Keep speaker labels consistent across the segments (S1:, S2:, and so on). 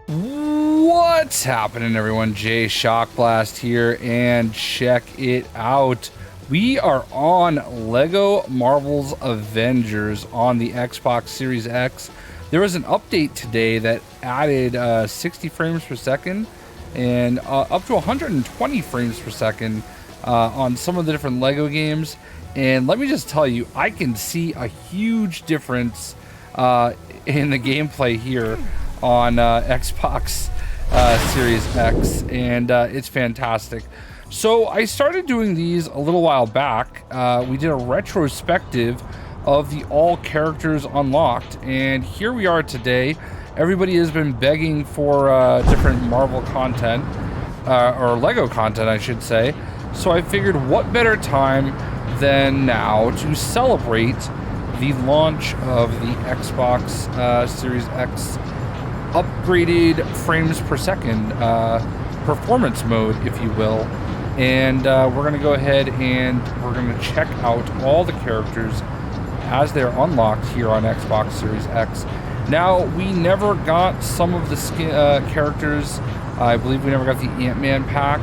S1: What's happening, everyone? Jay Shockblast here, and check it out. We are on Lego Marvel's Avengers on the Xbox Series X. There was an update today that added 60 frames per second and up to 120 frames per second on some of the different Lego games. And let me just tell you, I can see a huge difference in the gameplay here on Xbox Series X, and it's fantastic. So I started doing these a little while back. We did a retrospective of the all characters unlocked, and here we are today. Everybody has been begging for different Marvel content, or Lego content I should say, so I figured what better time than now to celebrate the launch of the Xbox Series X upgraded frames per second performance mode, if you will. And we're going to go ahead and we're going to check out all the characters as they're unlocked here on Xbox Series X. Now, we never got some of the characters. I believe we never got the Ant-Man pack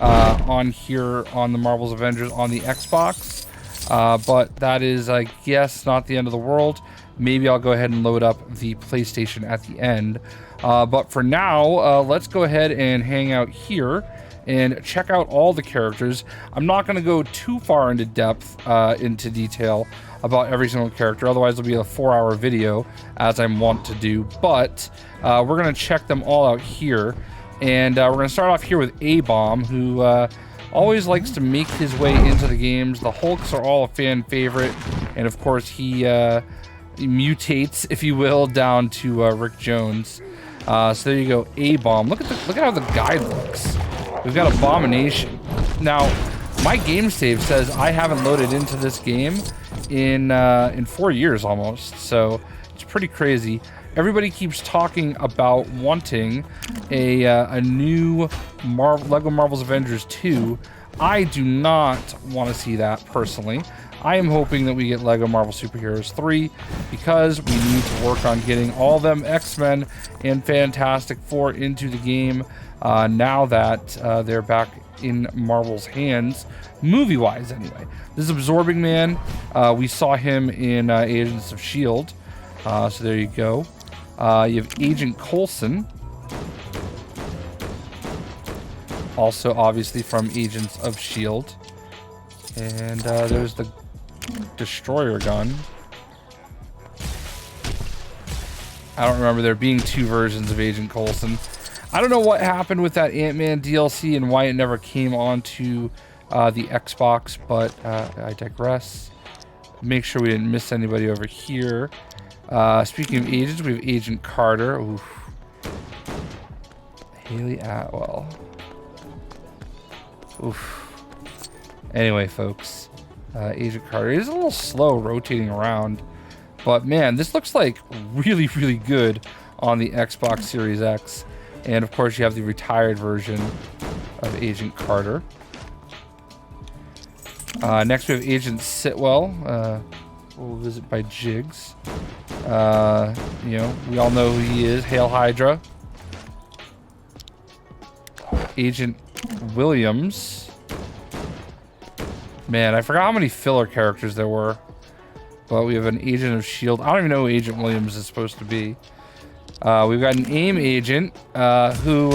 S1: on here on the Marvel's Avengers on the Xbox. But that is, I guess, not the end of the world. Maybe I'll go ahead and load up the PlayStation at the end. But for now, let's go ahead and hang out here and check out all the characters. I'm not going to go too far into depth, into detail about every single character. Otherwise, it'll be a 4-hour video, as I'm wont to do. But we're going to check them all out here. And we're going to start off here with A-Bomb, who always likes to make his way into the games. The Hulks are all a fan favorite. And, of course, he mutates, if you will, down to Rick Jones. So there you go, A-Bomb. Look at how the guide looks. We've got Abomination. Now, my game save says I haven't loaded into this game in 4 years almost. So it's pretty crazy. Everybody keeps talking about wanting a new Lego Marvel's Avengers 2. I do not want to see that personally. I am hoping that we get Lego Marvel Superheroes 3 because we need to work on getting all them Xmen and Fantastic Four into the game now that they're back in Marvel's hands, movie-wise anyway. This is Absorbing Man. We saw him in Agents of S.H.I.E.L.D. So there you go. You have Agent Coulson. Also, obviously, from Agents of S.H.I.E.L.D. And there's the Destroyer gun. I don't remember there being two versions of Agent Coulson. I don't know what happened with that Ant-Man DLC and why it never came onto the Xbox, but I digress. Make sure we didn't miss anybody over here. Speaking of agents, we have Agent Carter. Oof. Hayley Atwell. Oof. Anyway, folks, Agent Carter is a little slow rotating around, but man, this looks like really, really good on the Xbox Series X. And of course, you have the retired version of Agent Carter. Next, we have Agent Sitwell. We'll visit by Jigs. You know, we all know who he is. Hail Hydra. Agent Williams. Man, I forgot how many filler characters there were. But we have an Agent of S.H.I.E.L.D. I don't even know who Agent Williams is supposed to be. We've got an AIM agent who,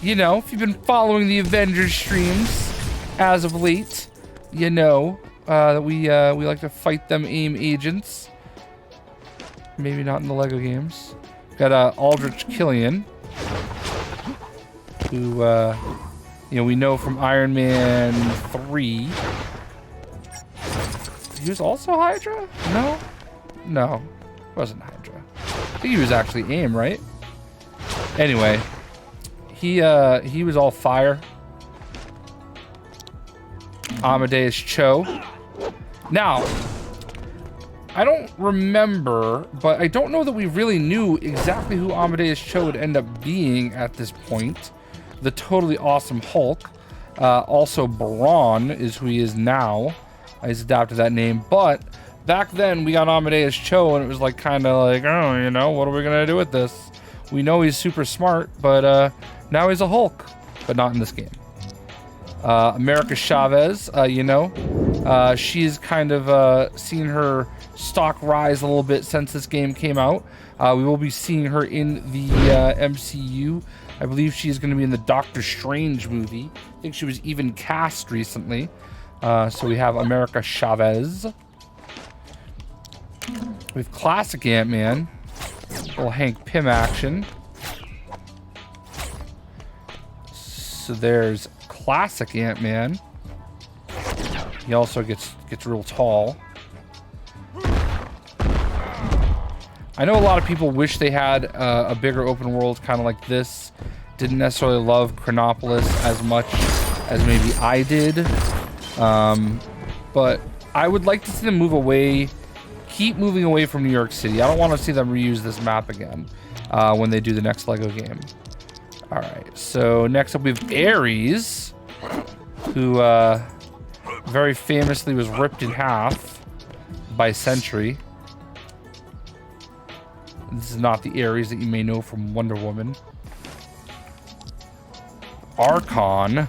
S1: you know, if you've been following the Avengers streams as of late, you know that we like to fight them AIM agents. Maybe not in the Lego games. We've got Aldrich Killian, who, you know, we know from Iron Man 3. He was also Hydra? No? No, wasn't Hydra. I think he was actually AIM, right? Anyway, he was all fire. Amadeus Cho. Now, I don't remember, but I don't know that we really knew exactly who Amadeus Cho would end up being at this point. The totally awesome Hulk. Also, Brawn is who he is now. He's adapted that name, but back then we got Amadeus Cho and it was like kind of like, oh, you know, what are we gonna do with this? We know he's super smart, but now he's a Hulk, but not in this game. America Chavez, she's kind of seen her stock rise a little bit since this game came out. We will be seeing her in the MCU. I believe she's going to be in the Doctor Strange movie. I think she was even cast recently. So we have America Chavez. With classic Ant-Man. Little Hank Pym action. So there's classic Ant-Man. He also gets real tall. I know a lot of people wish they had a bigger open world kind of like this. Didn't necessarily love Chronopolis as much as maybe I did. But I would like to see them move away, keep moving away from New York City. I don't want to see them reuse this map again when they do the next Lego game. All right, so next up we have Aries, who very famously was ripped in half by Sentry. This is not the Aries that you may know from Wonder Woman. Arkhan.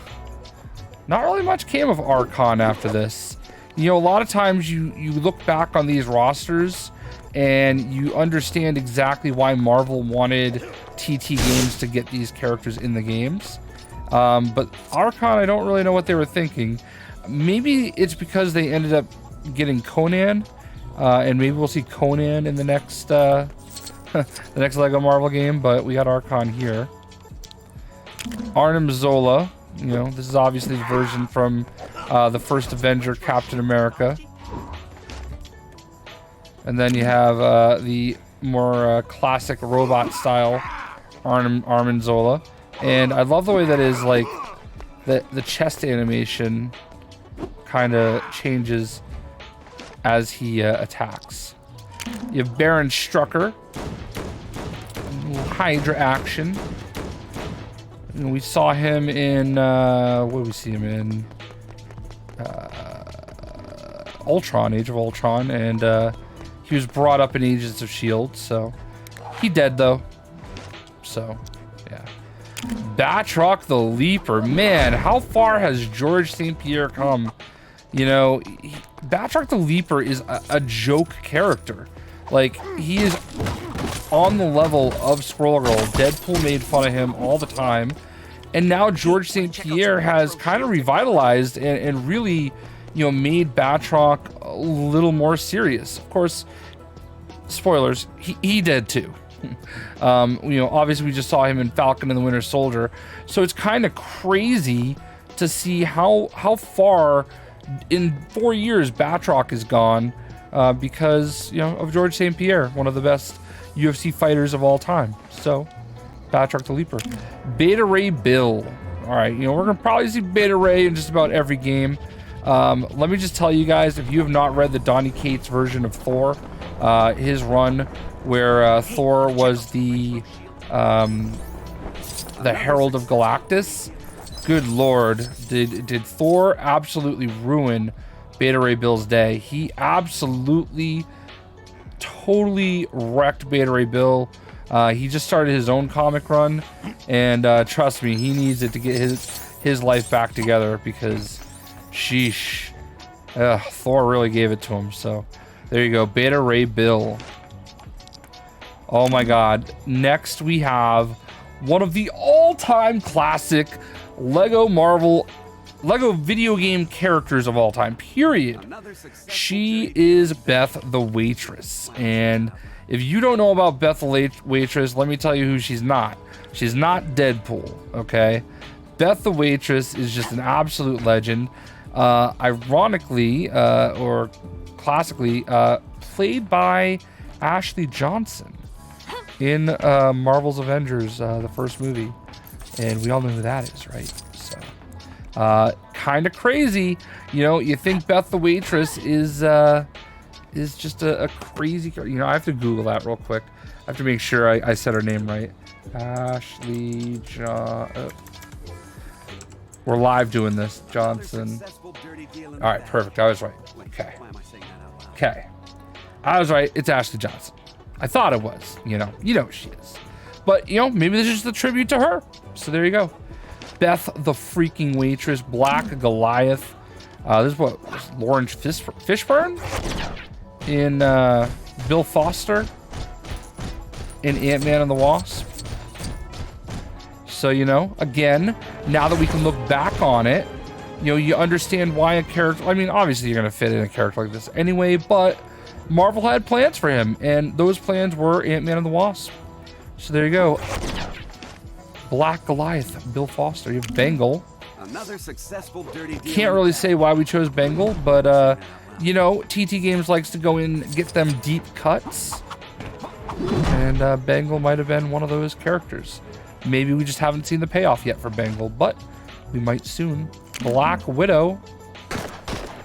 S1: Not really much came of Arkhan after this. You know, a lot of times you look back on these rosters and you understand exactly why Marvel wanted TT Games to get these characters in the games. But Arkhan, I don't really know what they were thinking. Maybe it's because they ended up getting Conan, and maybe we'll see Conan in the next the next Lego Marvel game, but we got Arkhan here. Arnhem Zola, you know, this is obviously the version from the first Avenger, Captain America. And then you have the more classic robot style Arnhem Zola. And I love the way that is like the chest animation kind of changes as he attacks. You have Baron Strucker. Hydra action. And we saw him in what did we see him in? Ultron, Age of Ultron, and he was brought up in Agents of S.H.I.E.L.D., so he dead though. So yeah. Batroc the Leaper, man, how far has George St. Pierre come? You know, Batroc the Leaper is a joke character. Like, he is on the level of Squirrel Girl. Deadpool made fun of him all the time. And now George St. Pierre has kind of revitalized and really, you know, made Batroc a little more serious. Of course, spoilers, he dead too. You know, obviously we just saw him in Falcon and the Winter Soldier. So it's kind of crazy to see how far in 4 years Batroc is gone because, you know, of George St. Pierre, one of the best UFC fighters of all time. So Batroc the Leaper. Beta Ray Bill. All right, you know, we're gonna probably see Beta Ray in just about every game. Let me just tell you guys, if you have not read the Donny Cates version of Thor, his run where Thor was the Herald of Galactus, good lord, did Thor absolutely ruin Beta Ray Bill's day. He absolutely totally wrecked Beta Ray Bill. He just started his own comic run, and trust me, he needs it to get his life back together because sheesh, Thor really gave it to him. So there you go, Beta Ray Bill. Oh my god. Next we have one of the all-time classic Lego video game characters of all time, period. She is Beth the Waitress. And if you don't know about Beth the Waitress, let me tell you who she's not. She's not Deadpool, okay? Beth the Waitress is just an absolute legend. Ironically, or classically, played by Ashley Johnson in Marvel's Avengers, the first movie. And we all know who that is, right? So, kind of crazy. You know, you think Beth the Waitress is just a crazy, you know, I have to Google that real quick. I have to make sure I said her name right. Ashley we're live doing this, Johnson. All right, perfect. I was right. Okay. Okay. I was right. It's Ashley Johnson. I thought it was, you know who she is. But, you know, maybe this is just a tribute to her. So there you go. Beth the freaking Waitress, Black Goliath. This is what, Lawrence Fishburne? In Bill Foster? In Ant-Man and the Wasp? So, you know, again, now that we can look back on it, you know, you understand why a character... I mean, obviously you're going to fit in a character like this anyway, but Marvel had plans for him, and those plans were Ant-Man and the Wasp. So there you go. Black Goliath, Bill Foster. You have Bengal.
S2: Another successful dirty deal.
S1: Can't really say why we chose Bengal, but, you know, TT Games likes to go in and get them deep cuts. And Bengal might have been one of those characters. Maybe we just haven't seen the payoff yet for Bengal, but we might soon. Black Widow.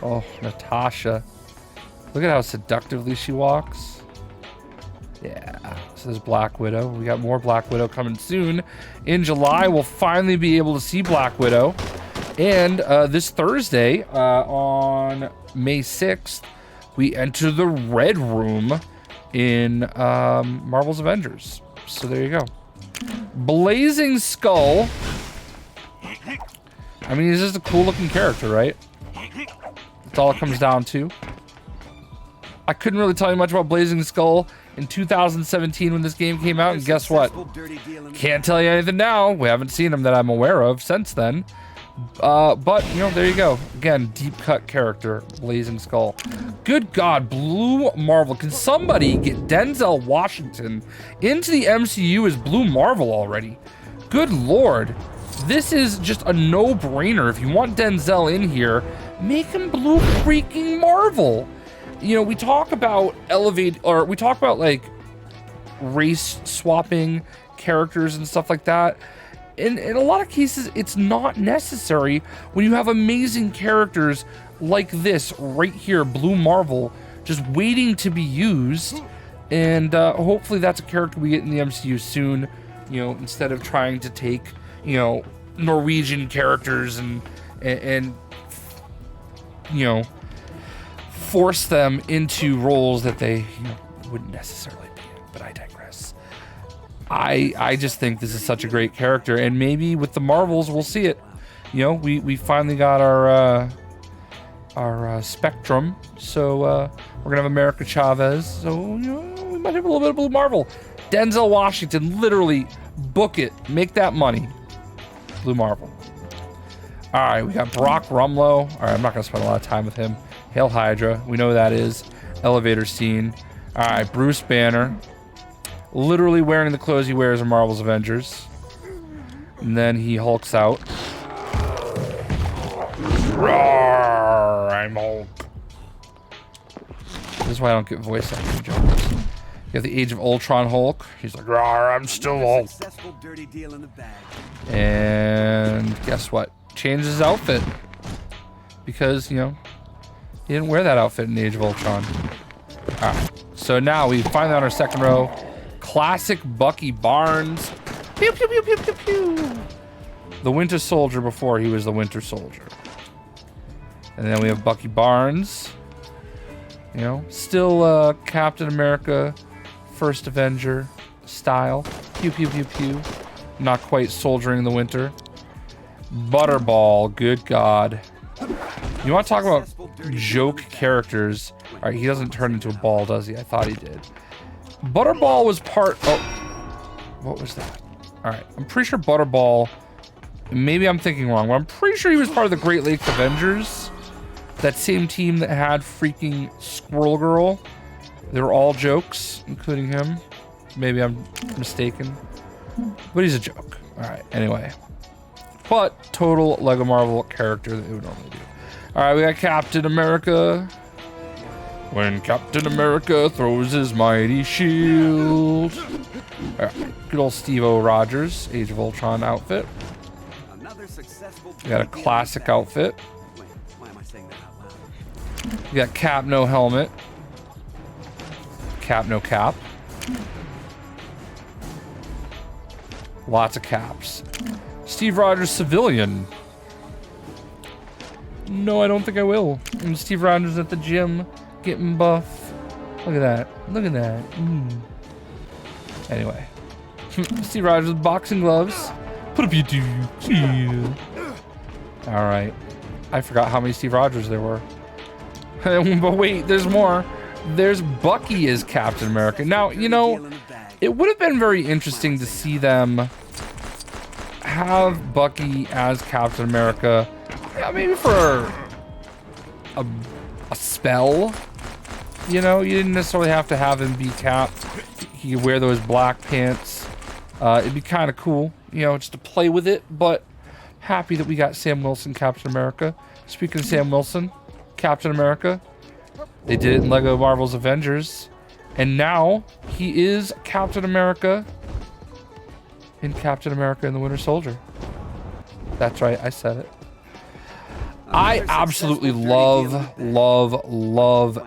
S1: Oh, Natasha. Look at how seductively she walks. Yeah, so there's Black Widow. We got more Black Widow coming soon. In July, we'll finally be able to see Black Widow. And this Thursday, on May 6th, we enter the Red Room in Marvel's Avengers. So there you go. Blazing Skull. I mean, he's just a cool looking character, right? That's all it comes down to. I couldn't really tell you much about Blazing Skull in 2017 when this game came out, and guess what? Can't tell you anything now. We haven't seen him that I'm aware of since then. But, you know, there you go. Again, deep cut character, Blazing Skull. Good God, Blue Marvel. Can somebody get Denzel Washington into the MCU as Blue Marvel already? Good Lord. This is just a no-brainer. If you want Denzel in here, make him Blue freaking Marvel. You know, we talk about like race swapping characters and stuff like that. In a lot of cases, it's not necessary when you have amazing characters like this right here, Blue Marvel, just waiting to be used. And hopefully that's a character we get in the MCU soon, you know, instead of trying to take, you know, Norwegian characters and you know, force them into roles that they, you know, wouldn't necessarily be in. But I digress. I just think this is such a great character, and maybe with the Marvels we'll see it. You know, we finally got our Spectrum, so we're gonna have America Chavez. So, you know, we might have a little bit of Blue Marvel. Denzel Washington, literally book it, make that money. Blue Marvel. All right, we got Brock Rumlow. All right, I'm not gonna spend a lot of time with him. Hail Hydra, we know who that is. Elevator scene. All right, Bruce Banner, literally wearing the clothes he wears in Marvel's Avengers, and then he hulks out. Roar, I'm Hulk. This is why I don't get voice acting jokes. You have the Age of Ultron Hulk. He's like, Roar, I'm still Hulk. And guess what? Changed his outfit. Because, you know, he didn't wear that outfit in Age of Ultron. Alright, so now we find out our second row. Classic Bucky Barnes. Pew, pew, pew, pew, pew, pew. The Winter Soldier before he was the Winter Soldier. And then we have Bucky Barnes. You know, still Captain America, First Avenger style. Pew, pew, pew, pew. Not quite soldiering the winter. Butterball, good God. You want to talk about joke characters? All right, he doesn't turn into a ball, does he? I thought he did. Butterball was part... Oh, what was that? All right, I'm pretty sure Butterball... Maybe I'm thinking wrong, but I'm pretty sure he was part of the Great Lakes Avengers. That same team that had freaking Squirrel Girl. They were all jokes, including him. Maybe I'm mistaken. But he's a joke. All right, anyway. But total Lego Marvel character that it would normally do. All right, we got Captain America. When Captain America throws his mighty shield. All right, good old Steve-O Rogers, Age of Ultron outfit. We got a classic outfit.
S2: Why am I saying that out loud?
S1: We got Cap, no helmet. Cap, no cap. Lots of caps. Steve Rogers, civilian. No, I don't think I will. And Steve Rogers at the gym, getting buff. Look at that. Look at that. Anyway. Steve Rogers with boxing gloves. Put up your dukes. Yeah. All right. I forgot how many Steve Rogers there were. But wait, there's more. There's Bucky as Captain America. Now, you know, it would have been very interesting to see them have Bucky as Captain America. Yeah, maybe for a spell. You know, you didn't necessarily have to have him be Cap. He could wear those black pants. It'd be kind of cool, you know, just to play with it. But happy that we got Sam Wilson, Captain America. Speaking of Sam Wilson, Captain America, they did it in Lego Marvel's Avengers. And now he is Captain America in Captain America and the Winter Soldier. That's right, I said it. I absolutely love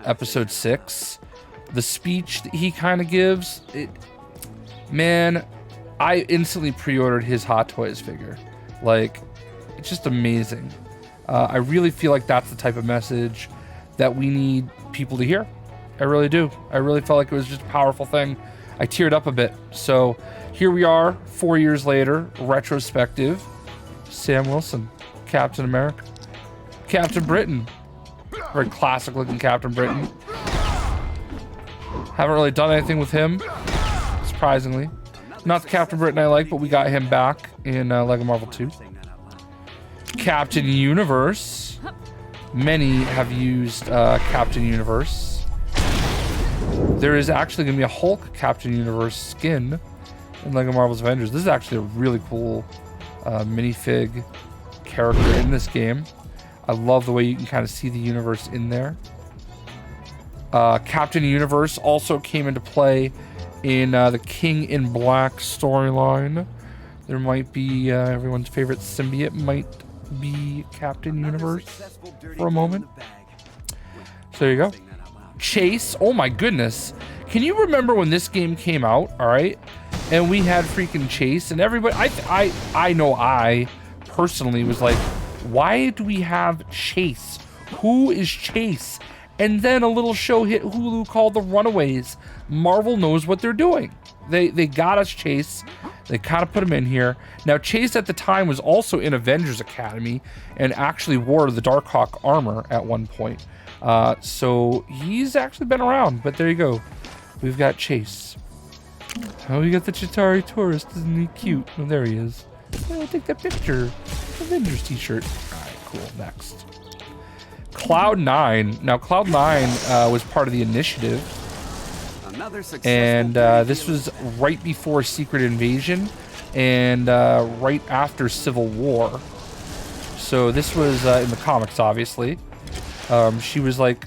S1: episode 6. The speech that he kind of gives, man, I instantly pre-ordered his Hot Toys figure. Like, it's just amazing. I really feel like that's the type of message that we need people to hear. I really do. I really felt like it was just a powerful thing. I teared up a bit. So here we are, 4 years later, retrospective. Sam Wilson, Captain America. Captain Britain. Very classic looking Captain Britain. Haven't really done anything with him, surprisingly. Not the Captain Britain I like, but we got him back in Lego Marvel 2. Captain Universe. Many have used Captain Universe. There is actually going to be a Hulk Captain Universe skin in Lego Marvel's Avengers. This is actually a really cool minifig character in this game. I love the way you can kind of see the universe in there. Captain Universe also came into play in the King in Black storyline. There might be everyone's favorite symbiote might be Captain Universe for a moment. So there you go. Chase. Oh my goodness. Can you remember when this game came out? All right. And we had freaking Chase and everybody. I know I personally was like, why do we have Chase? Who is Chase? And then a little show hit Hulu called The Runaways. Marvel knows what they're doing. They got us Chase. They kind of put him in here. Now, Chase at the time was also in Avengers Academy and actually wore the Darkhawk armor at one point. So he's actually been around, but there you go. We've got Chase. Oh, we got the Chitauri tourist. Isn't he cute? Oh, there he is. Yeah, take that picture. Avengers t-shirt. All right, cool. Next. Cloud9. Now, Cloud9 was part of the Initiative. And this was right before Secret Invasion and right after Civil War. So this was in the comics, obviously. She was like...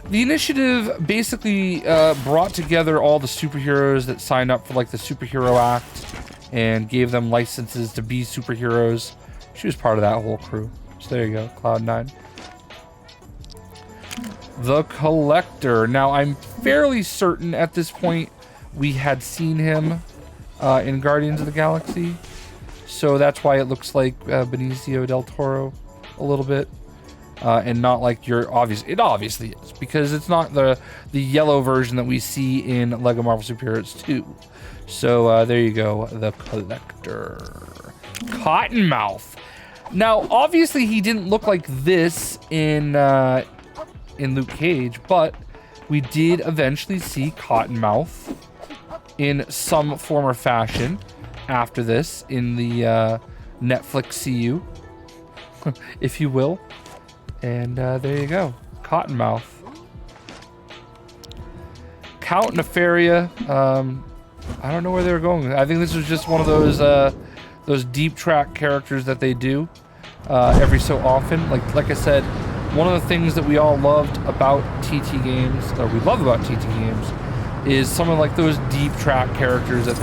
S1: The Initiative basically brought together all the superheroes that signed up for like the Superhero Act and gave them licenses to be superheroes. She was part of that whole crew. So there you go, Cloud9. The Collector. Now, I'm fairly certain at this point we had seen him in Guardians of the Galaxy. So that's why it looks like Benicio del Toro a little bit. And not like your obvious. It obviously is, because it's not the yellow version that we see in Lego Marvel Superheroes 2. So there you go, the Collector. Cottonmouth. Now, obviously, he didn't look like this in Luke Cage, but we did eventually see Cottonmouth in some form or fashion after this in the Netflix CU, if you will. And there you go, Cottonmouth. Count Nefaria. I don't know where they were going. I think this was just one of those deep track characters that they do every so often. Like I said, one of the things that we all loved about TT games, or we love about TT games, is some of like those deep track characters that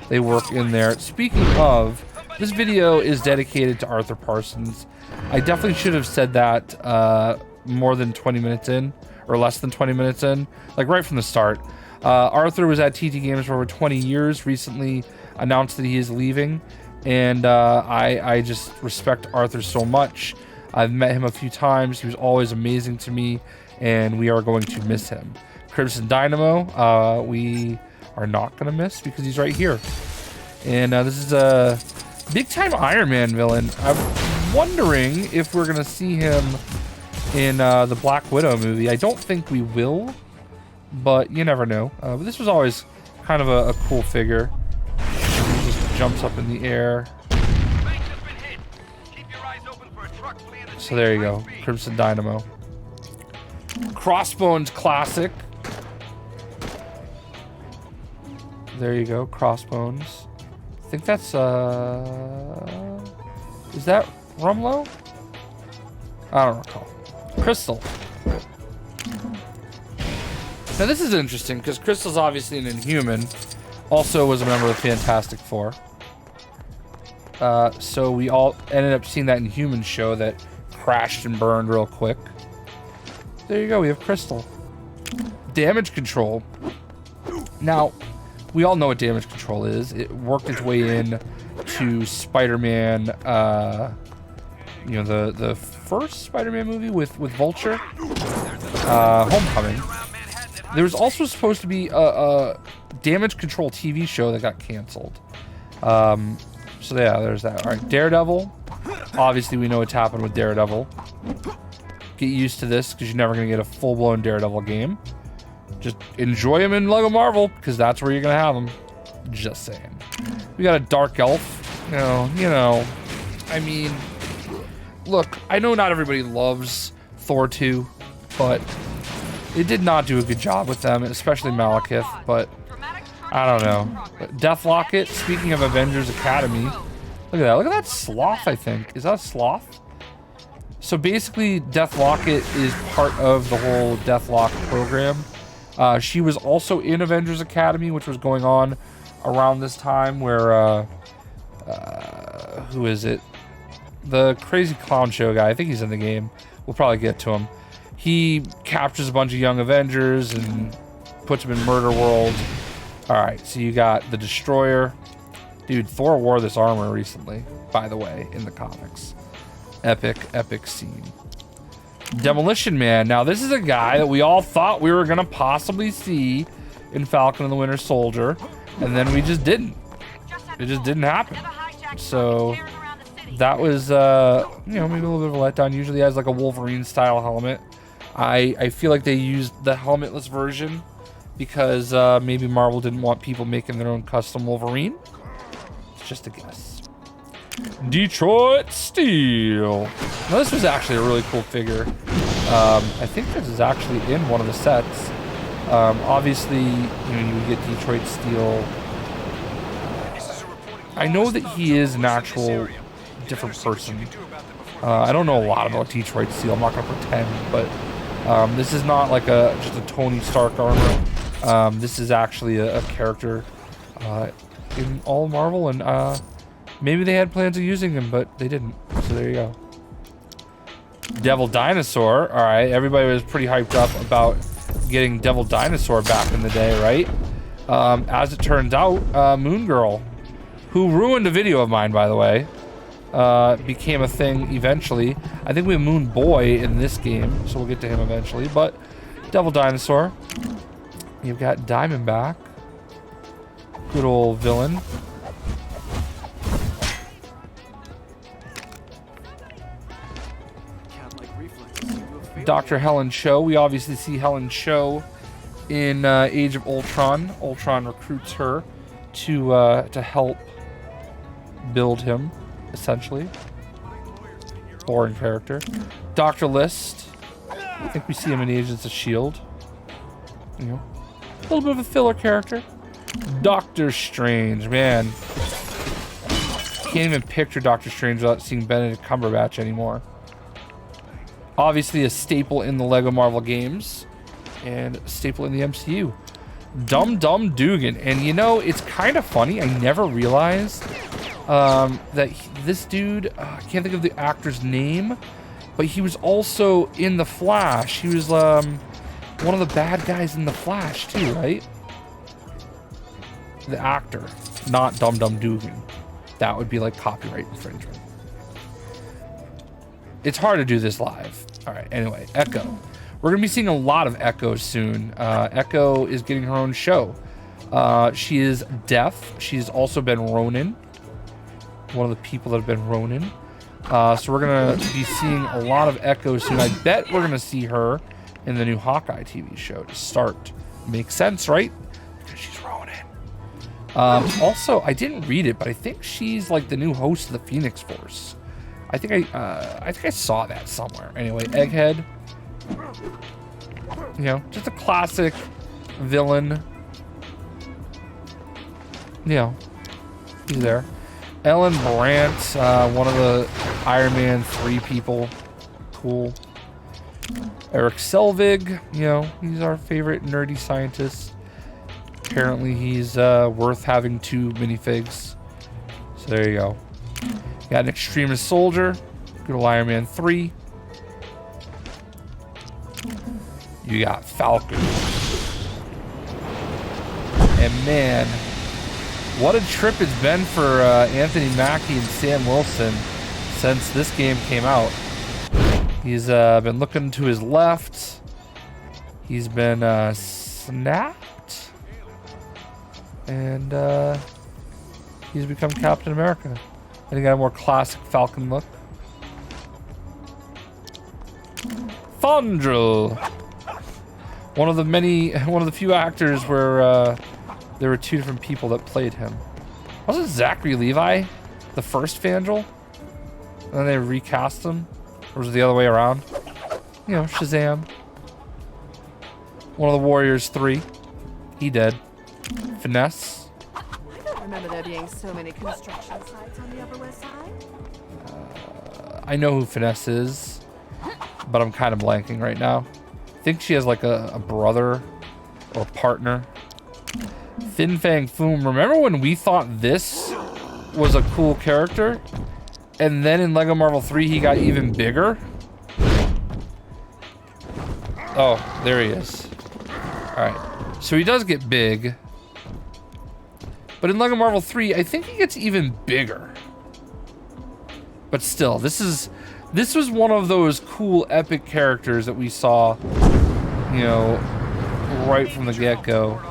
S1: they work in there. Speaking of, this video is dedicated to Arthur Parsons. I definitely should have said that more than 20 minutes in, or less than 20 minutes in, like right from the start. Arthur was at TT Games for over 20 years, recently announced that he is leaving, and I just respect Arthur so much. I've met him a few times. He was always amazing to me, and we are going to miss him. Crimson Dynamo, we are not going to miss because he's right here. And this is a big-time Iron Man villain. I'm wondering if we're going to see him in the Black Widow movie. I don't think we will, but you never know. But this was always kind of a cool figure. He just jumps up in the air. So there you go, Crimson Dynamo. Crossbones classic. There you go, Crossbones. I think that's is that Rumlow? I don't recall. Crystal. Now this is interesting because Crystal's obviously an Inhuman. Also was a member of the Fantastic Four. So we all ended up seeing that Inhuman show that crashed and burned real quick. There you go, we have Crystal. Damage control. Now, we all know what damage control is. It worked its way in to Spider-Man, you know, the first Spider-Man movie with Vulture, Homecoming. There was also supposed to be a damage control TV show that got canceled. So yeah, there's that. All right, Daredevil. Obviously, we know what's happened with Daredevil. Get used to this because you're never going to get a full-blown Daredevil game. Just enjoy him in LEGO Marvel because that's where you're going to have him. Just saying. We got a Dark Elf. You know. I mean, look, I know not everybody loves Thor 2, but it did not do a good job with them, especially Malekith, but I don't know. Death Locket, speaking of Avengers Academy, look at that. Look at that sloth, I think. Is that a sloth? So basically, Death Locket is part of the whole Deathlock program. She was also in Avengers Academy, which was going on around this time where, who is it? The crazy clown show guy. I think he's in the game. We'll probably get to him. He captures a bunch of young Avengers and puts them in Murder World. All right, so you got the Destroyer. Dude, Thor wore this armor recently, by the way, in the comics. Epic scene. Demolition Man. Now, this is a guy that we all thought we were going to possibly see in Falcon and the Winter Soldier, and then we just didn't. It just didn't happen. So that was, you know, maybe a little bit of a letdown. Usually he has like a Wolverine-style helmet. I feel like they used the helmetless version because maybe Marvel didn't want people making their own custom Wolverine. It's just a guess. Detroit Steel. Now this was actually a really cool figure. I think this is actually in one of the sets. Obviously, you know, you get Detroit Steel. I know that he is an actual different person. I don't know a lot about Detroit Steel. I'm not gonna pretend, but this is not like just a Tony Stark armor. This is actually a character in all Marvel, and maybe they had plans of using him, but they didn't. So there you go. Devil Dinosaur. All right, everybody was pretty hyped up about getting Devil Dinosaur back in the day, right? As it turns out, Moon Girl, who ruined a video of mine, by the way, became a thing eventually. I think we have Moon Boy in this game, so we'll get to him eventually. But Devil Dinosaur. You've got Diamondback. Good old villain. Dr. Helen Cho. We obviously see Helen Cho in Age of Ultron. Ultron recruits her to help build him, essentially. Boring character. Dr. List. I think we see him in Agents of S.H.I.E.L.D. You know, a little bit of a filler character. Doctor Strange, man. Can't even picture Doctor Strange without seeing Benedict Cumberbatch anymore. Obviously a staple in the LEGO Marvel games and a staple in the MCU. Dum Dum Dugan. And you know, it's kind of funny. I never realized that this dude, I can't think of the actor's name, but he was also in The Flash. He was one of the bad guys in The Flash too, right? The actor, not Dum Dum Dugan. That would be like copyright infringement. It's hard to do this live. All right, anyway, Echo. We're going to be seeing a lot of Echoes soon. Echo is getting her own show. She is deaf. She's also been Ronin. One of the people that have been Ronin. So we're going to be seeing a lot of Echo soon. I bet we're going to see her in the new Hawkeye TV show to start. Makes sense, right? Because she's Ronin. Also, I didn't read it, but I think she's like the new host of the Phoenix Force. I think I saw that somewhere. Anyway, Egghead. You know, just a classic villain. You know, he's there. Ellen Brandt, one of the Iron Man 3 people. Cool. Eric Selvig, you know, he's our favorite nerdy scientist. Apparently he's worth having 2 minifigs. So there you go. Got an Extremist Soldier. Good old Iron Man 3. You got Falcon. And man, what a trip it's been for Anthony Mackie and Sam Wilson since this game came out. He's been looking to his left. He's been snapped. And he's become Captain America. And he got a more classic Falcon look. Thundrel. One of the few actors where there were 2 different people that played him. Wasn't Zachary Levi the first Fandral? And then they recast him? Or was it the other way around? You know, Shazam. One of the Warriors 3. He dead. Finesse.
S3: I don't remember there being so many construction sites on the Upper West Side.
S1: I know who Finesse is, but I'm kind of blanking right now. I think she has like a brother or partner. Fin Fang Foom. Remember when we thought this was a cool character? And then in Lego Marvel 3, he got even bigger? Oh, there he is. Alright. So he does get big. But in Lego Marvel 3, I think he gets even bigger. But still, this was one of those cool epic characters that we saw, you know, right from the get-go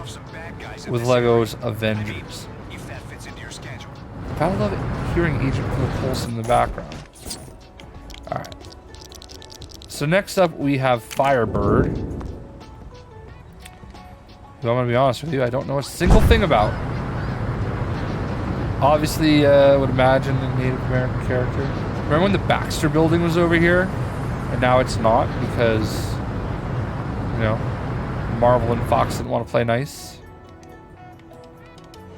S1: with Lego's Avengers. I love it hearing Agent Coulson in the background. Alright. So next up we have Firebird. Who I'm gonna be honest with you, I don't know a single thing about. Obviously, I would imagine a Native American character. Remember when the Baxter building was over here? And now it's not because, you know, Marvel and Fox didn't want to play nice.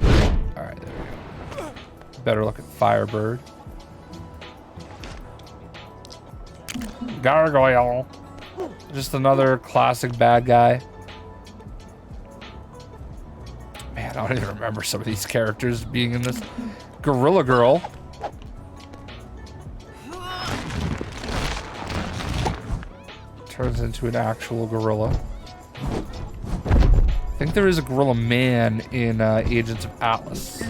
S1: Alright, there we go. Better look at Firebird. Gargoyle. Just another classic bad guy. Man, I don't even remember some of these characters being in this. Gorilla Girl. Turns into an actual gorilla. I think there is a Gorilla Man in Agents of Atlas.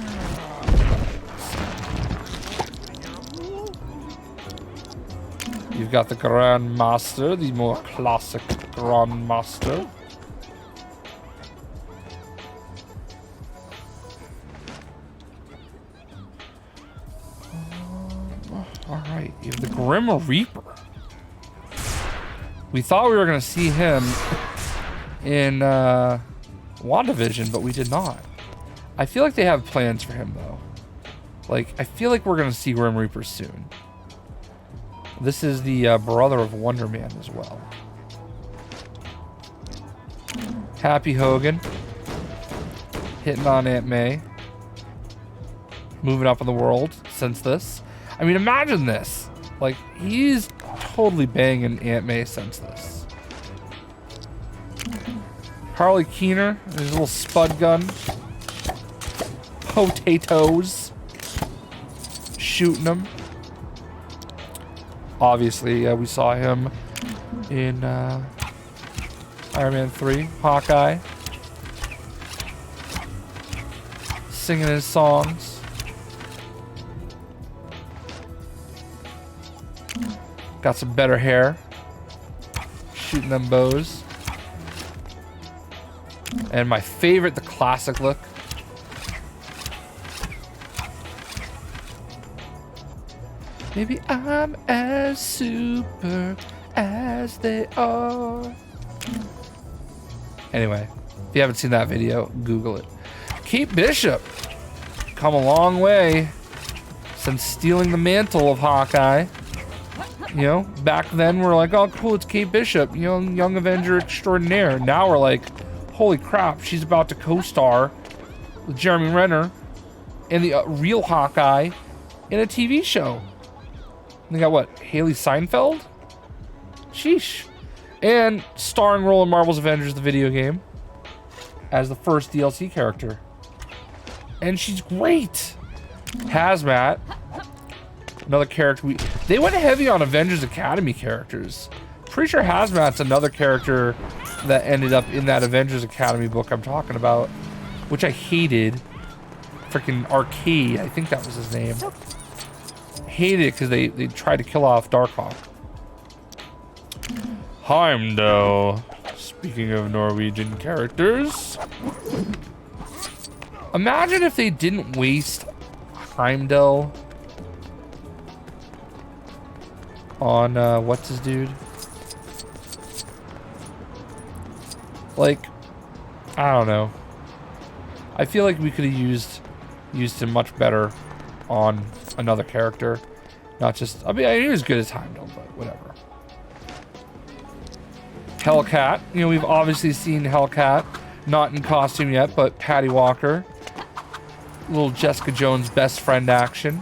S1: You've got the Grand Master, the more classic Grand Master. Alright, you have the Grim Reaper. We thought we were going to see him in WandaVision, but we did not. I feel like they have plans for him, though. Like, I feel like we're going to see Grim Reaper soon. This is the brother of Wonder Man as well. Happy Hogan. Hitting on Aunt May. Moving up in the world since this. I mean, imagine this. Like, he's totally banging Aunt May since this. Harley Keener, his little spud gun. Potatoes. Shooting them. Obviously, we saw him in Iron Man 3, Hawkeye. Singing his songs. Got some better hair. Shooting them bows. And my favorite, the classic look. Maybe I'm as super as they are. Anyway, if you haven't seen that video, Google it. Kate Bishop, come a long way since stealing the mantle of Hawkeye. You know, back then we're like, oh cool, it's Kate Bishop, you know, young Avenger extraordinaire. Now we're like, holy crap, she's about to co-star with Jeremy Renner and the real Hawkeye in a TV show. And they got what, Haley Seinfeld? Sheesh. And starring role in Marvel's Avengers, the video game, as the first DLC character. And she's great. Hazmat, another character. They went heavy on Avengers Academy characters. Pretty sure Hazmat's another character that ended up in that Avengers Academy book I'm talking about, which I hated. Freaking Arcade, I think that was his name. Hated it because they tried to kill off Darkhawk. Heimdall. Speaking of Norwegian characters, imagine if they didn't waste Heimdall on what's his dude? Like, I don't know. I feel like we could have used him much better on another character, not just. I mean, he was good as Heimdall, but whatever. Hellcat, you know, we've obviously seen Hellcat, not in costume yet, but Patty Walker. Little Jessica Jones best friend action.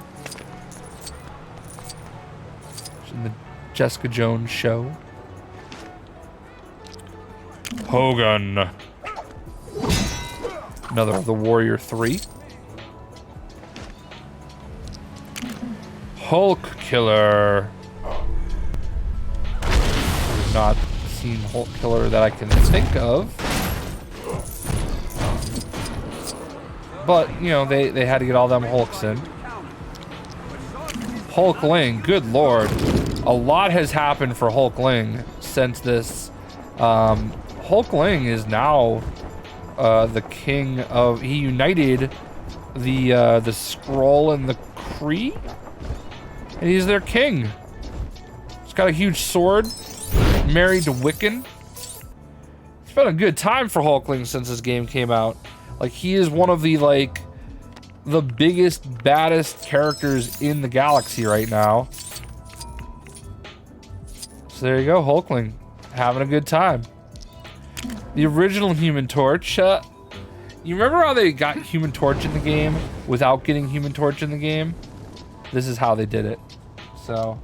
S1: In the Jessica Jones show. Hogan. Another of the Warrior 3. Hulk Killer. I've not seen Hulk Killer that I can think of. But, you know, they had to get all them Hulks in. Hulkling, good lord. A lot has happened for Hulkling since this. Hulkling is now the king of... He united the Skrull and the Kree. And he's their king. He's got a huge sword. Married to Wiccan. It's been a good time for Hulkling since this game came out. Like, he is one of the, like, the biggest, baddest characters in the galaxy right now. So there you go, Hulkling. Having a good time. The original Human Torch. You remember how they got Human Torch in the game without getting Human Torch in the game? This is how they did it. So,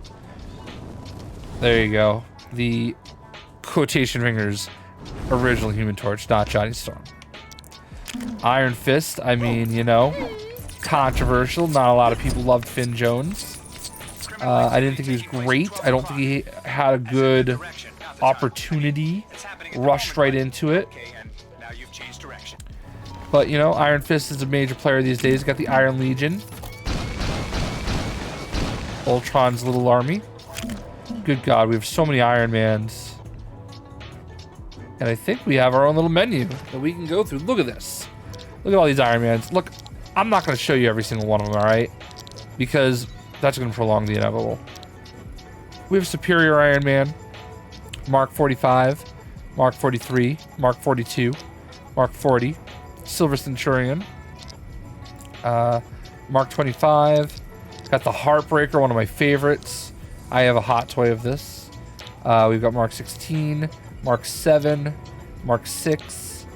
S1: there you go. The quotation fingers original Human Torch, not Johnny Storm. Iron Fist, I mean, you know, controversial. Not a lot of people loved Finn Jones. I didn't think he was great. I don't think he had a good opportunity. Rushed right into it. But, you know, Iron Fist is a major player these days. Got the Iron Legion. Ultron's little army. Good God, we have so many Iron Mans. And I think we have our own little menu that we can go through. Look at this. Look at all these Iron Mans. Look, I'm not going to show you every single one of them, all right? Because that's going to prolong the inevitable. We have Superior Iron Man, Mark 45, Mark 43, Mark 42, Mark 40, Silver Centurion, Mark 25. Got the Heartbreaker, one of my favorites. I have a hot toy of this. We've got Mark 16, Mark 7, Mark 6,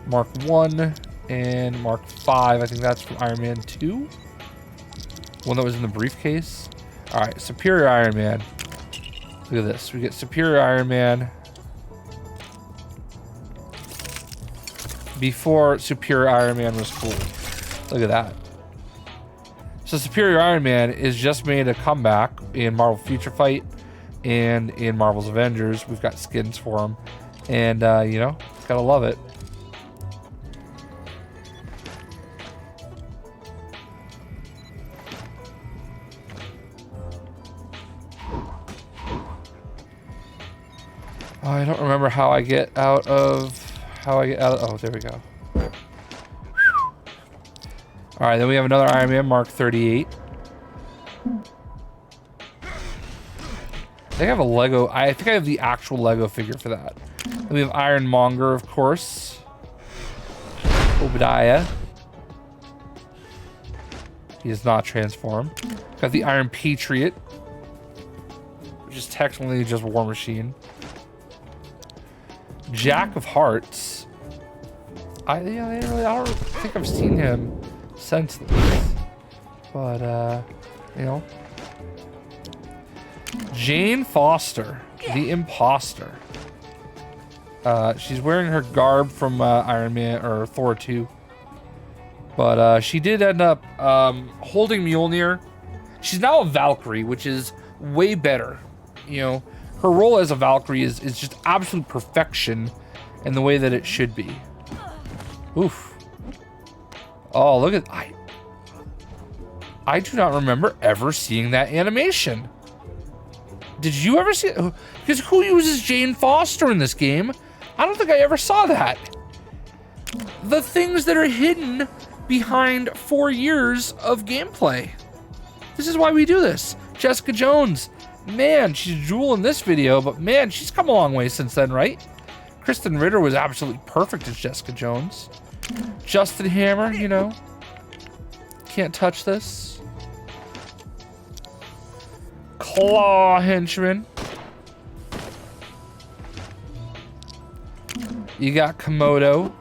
S1: Mark 1, and Mark 5. I think that's from Iron Man 2. One that was in the briefcase. All right, Superior Iron Man. Look at this. We get Superior Iron Man before Superior Iron Man was cool. Look at that. So Superior Iron Man is just made a comeback in Marvel Future Fight and in Marvel's Avengers. We've got skins for him. And, you know, gotta love it. Oh, I don't remember how I get out of How I get out of, oh, there we go. All right, then we have another Iron Man Mark 38. I think I have a Lego. I think I have the actual Lego figure for that. Then we have Ironmonger, of course. Obadiah. He does not transform. Got the Iron Patriot, which is technically just War Machine. Jack of Hearts. I don't think I've seen him since this, but you know. Jane Foster, the Imposter. She's wearing her garb from Iron Man or Thor 2, but she did end up holding Mjolnir. She's now a Valkyrie, which is way better. You know, her role as a Valkyrie is just absolute perfection in the way that it should be. Oof. Oh, look at I do not remember ever seeing that animation. Did you ever see it? Because who uses Jane Foster in this game? I don't think I ever saw that. The things that are hidden behind 4 years of gameplay. This is why we do this. Jessica Jones. Man, she's a jewel in this video, but man, she's come a long way since then, right? Kristen Ritter was absolutely perfect as Jessica Jones. Justin Hammer, you know. Can't touch this. Claw Henchman. You got Komodo.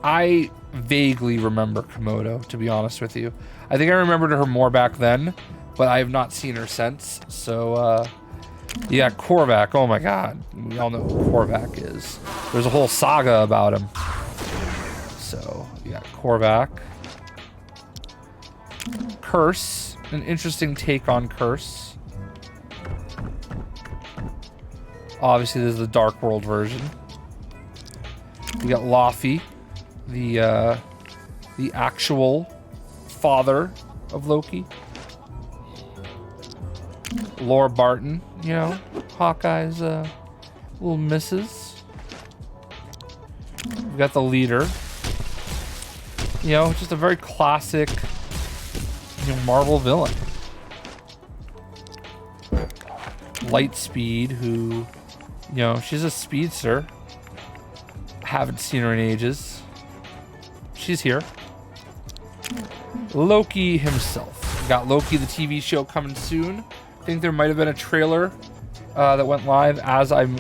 S1: I vaguely remember Komodo, to be honest with you. I think I remembered her more back then, but I have not seen her since. So, you got Korvac. Oh my god. We all know who Korvac is. There's a whole saga about him. So, you got Korvac. Curse. An interesting take on Curse. Obviously, this is the Dark World version. We got Laufey, the actual father of Loki. Laura Barton, you know, Hawkeye's little missus. We got the leader. You know, just a very classic, you know, Marvel villain. Lightspeed, who, you know, she's a speedster. Haven't seen her in ages. She's here. Loki himself. We got Loki, the TV show, coming soon. I think there might have been a trailer that went live as I'm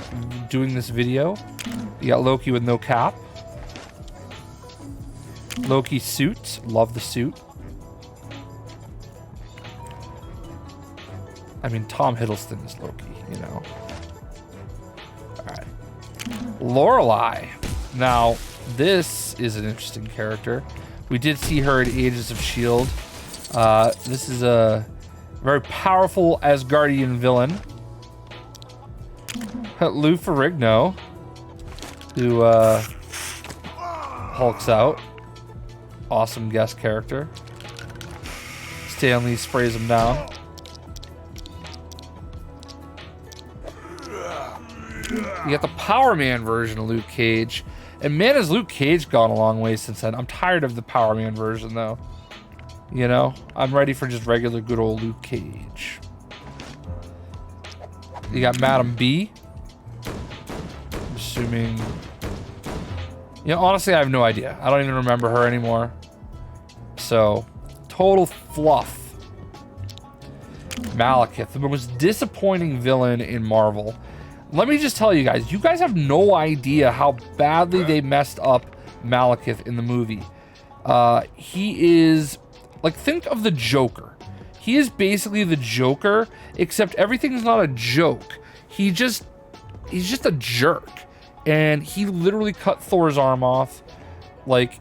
S1: doing this video. You got Loki with no cap. Loki suit. Love the suit. I mean, Tom Hiddleston is Loki, you know. Alright. Lorelei. Now, this is an interesting character. We did see her in Agents of S.H.I.E.L.D. This is a very powerful Asgardian villain. Lou Ferrigno, who hulks out. Awesome guest character. Stan Lee sprays him down. You got the Power Man version of Luke Cage. And man, has Luke Cage gone a long way since then. I'm tired of the Power Man version, though. You know, I'm ready for just regular good old Luke Cage. You got Madam B. I'm assuming... You know, honestly, I have no idea. I don't even remember her anymore. So, total fluff. Malekith, the most disappointing villain in Marvel. Let me just tell you guys have no idea how badly they messed up Malekith in the movie. He is, like, think of the Joker. He is basically the Joker, except everything's not a joke. He's just a jerk. And he literally cut Thor's arm off. Like,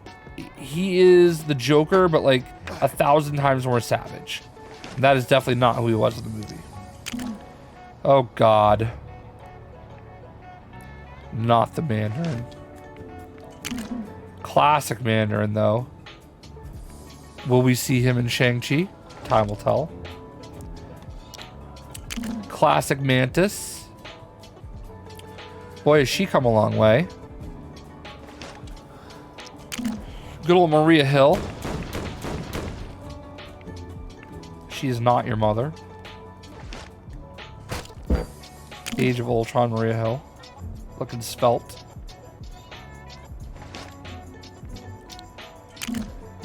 S1: he is the Joker, but like 1,000 times more savage. And that is definitely not who he was in the movie. Oh God. Not the Mandarin. Classic Mandarin, though. Will we see him in Shang-Chi? Time will tell. Classic Mantis. Boy, has she come a long way. Good old Maria Hill. She is not your mother. Age of Ultron Maria Hill. Looking svelte.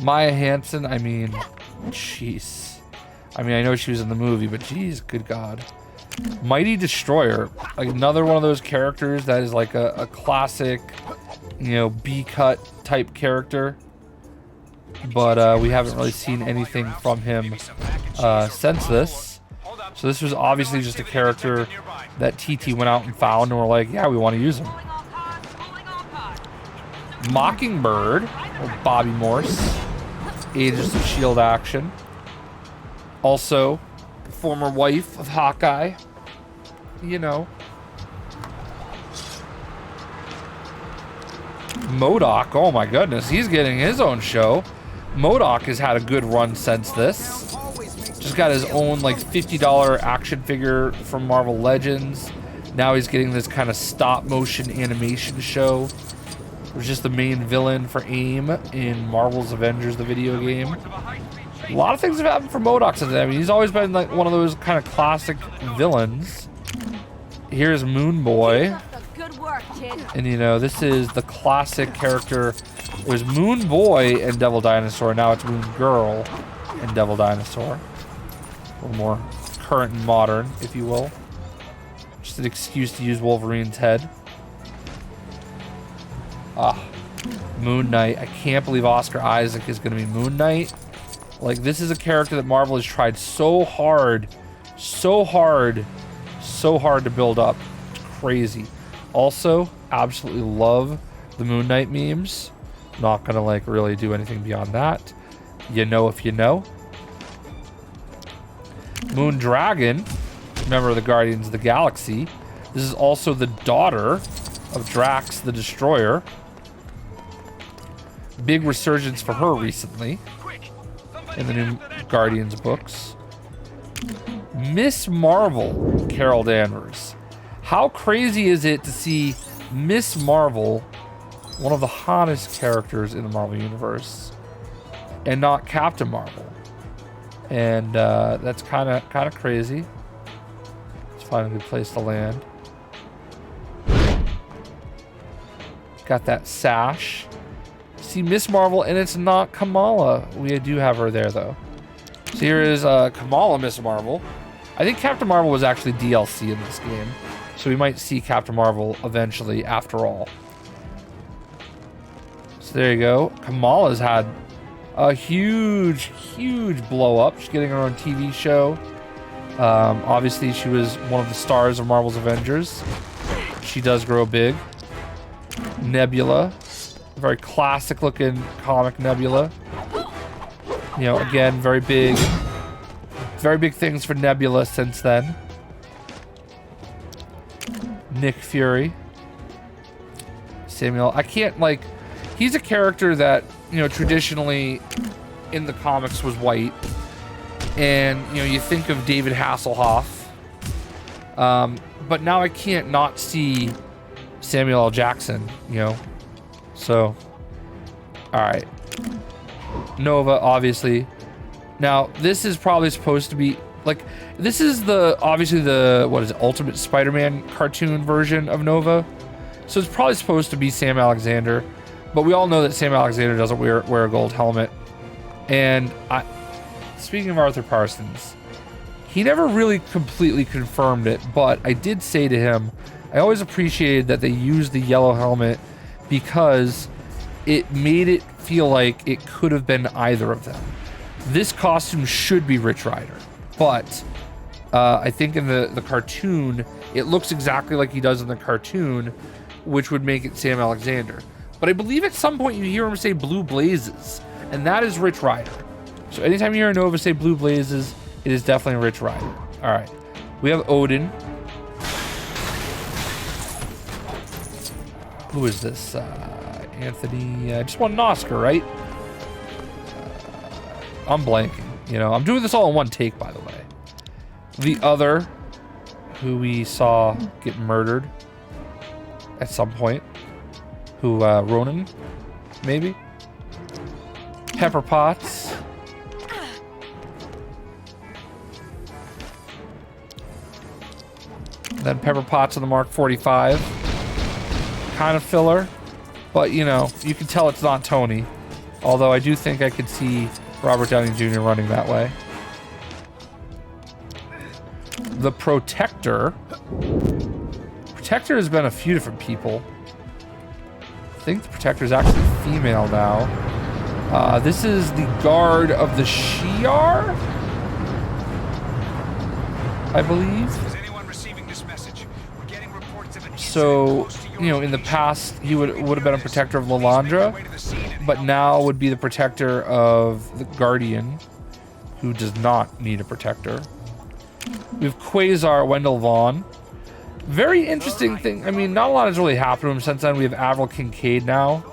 S1: Maya Hansen, I mean, jeez. I mean, I know she was in the movie, but jeez, good God. Mighty Destroyer, like another one of those characters that is like a classic, you know, B-cut type character. But we haven't really seen anything from him since this. So this was obviously just a character that TT went out and found, and we're like, yeah, we want to use him. Mockingbird, or Bobby Morse, Agents of S.H.I.E.L.D. action. Also, former wife of Hawkeye. You know. MODOK, oh my goodness, he's getting his own show. MODOK has had a good run since this. Just got his own like $50 action figure from Marvel Legends. Now he's getting this kind of stop motion animation show. It was just the main villain for AIM in Marvel's Avengers, the video game. A lot of things have happened for MODOK since then. I mean, he's always been like one of those kind of classic villains. Here's Moon Boy. And you know, this is the classic character. It was Moon Boy and Devil Dinosaur. Now it's Moon Girl and Devil Dinosaur. A little more current and modern, if you will. Just an excuse to use Wolverine's head. Ah, Moon Knight. I can't believe Oscar Isaac is going to be Moon Knight. Like, this is a character that Marvel has tried so hard to build up. It's crazy. Also, absolutely love the Moon Knight memes. Not gonna like really do anything beyond that. You know if you know. Moon Dragon, member of the Guardians of the Galaxy. This is also the daughter of Drax the Destroyer. Big resurgence for her recently in the new Guardians books. Miss Marvel, Carol Danvers. How crazy is it to see Miss Marvel, one of the hottest characters in the Marvel Universe, and not Captain Marvel? And that's kind of crazy. Let's find a good place to land. Got that sash. See Miss Marvel, and it's not Kamala. We do have her there though. So here is Kamala Miss Marvel. I think Captain Marvel was actually DLC in this game, so we might see Captain Marvel eventually after all. So there you go. Kamala's had a huge blow up. She's getting her own TV show. Obviously, she was one of the stars of Marvel's Avengers. She does grow big. Nebula, very classic looking comic Nebula. You know, again, very big things for Nebula since then. Nick Fury. Samuel, I can't like, he's a character that, you know, traditionally in the comics was white. And, you know, you think of David Hasselhoff. But now I can't not see Samuel L. Jackson, you know. So, alright. Nova, obviously. Now, this is probably supposed to be, like, this is obviously the, what is it, Ultimate Spider-Man cartoon version of Nova. So it's probably supposed to be Sam Alexander. But we all know that Sam Alexander doesn't wear a gold helmet. And speaking of Arthur Parsons, he never really completely confirmed it, but I did say to him, I always appreciated that they used the yellow helmet because it made it feel like it could have been either of them. This costume should be Rich Rider, but I think in the cartoon, it looks exactly like he does in the cartoon, which would make it Sam Alexander. But I believe at some point you hear him say Blue Blazes, and that is Rich Rider. So anytime you hear Nova say Blue Blazes, it is definitely Rich Rider. All right, we have Odin. Who is this? Anthony. Just won an Oscar, right? I'm blanking. You know, I'm doing this all in one take, by the way. The Other, who we saw get murdered. at some point. Who, Ronan, maybe? Pepper Potts. Then Pepper Potts on the Mark 45. Kind of filler. But, you know, you can tell it's not Tony. Although I do think I could see Robert Downey Jr. running that way. The Protector. Protector has been a few different people. I think the Protector is actually female now. This is the guard of the Shi'ar, I believe.
S4: Is anyone receiving this message? We're getting reports of an
S1: So, you know, in the past, he would have been a protector of Lalandra, but now would be the protector of the Guardian, who does not need a protector. We have Quasar Wendell Vaughn. Very interesting thing. I mean, not a lot has really happened to him since then. We have Avril Kincaid now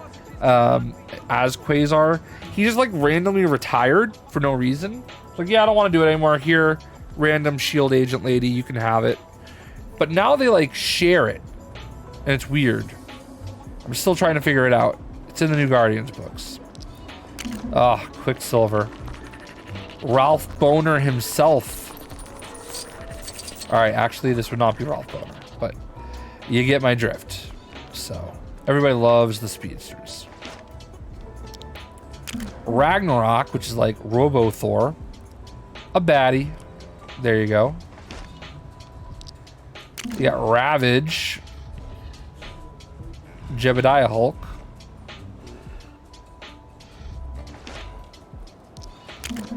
S1: as Quasar. He just like randomly retired for no reason. Like, yeah, I don't want to do it anymore. Here, random shield agent lady, you can have it. But now they like share it, and it's weird. I'm still trying to figure it out. It's in the new Guardians books. Ah, Quicksilver. Ralph Boner himself. All right, actually, this would not be Ralph Boner, but you get my drift. So, everybody loves the speedsters. Ragnarok, which is like Robo Thor. A baddie. There you go. You got Ravage. Jebediah Hulk.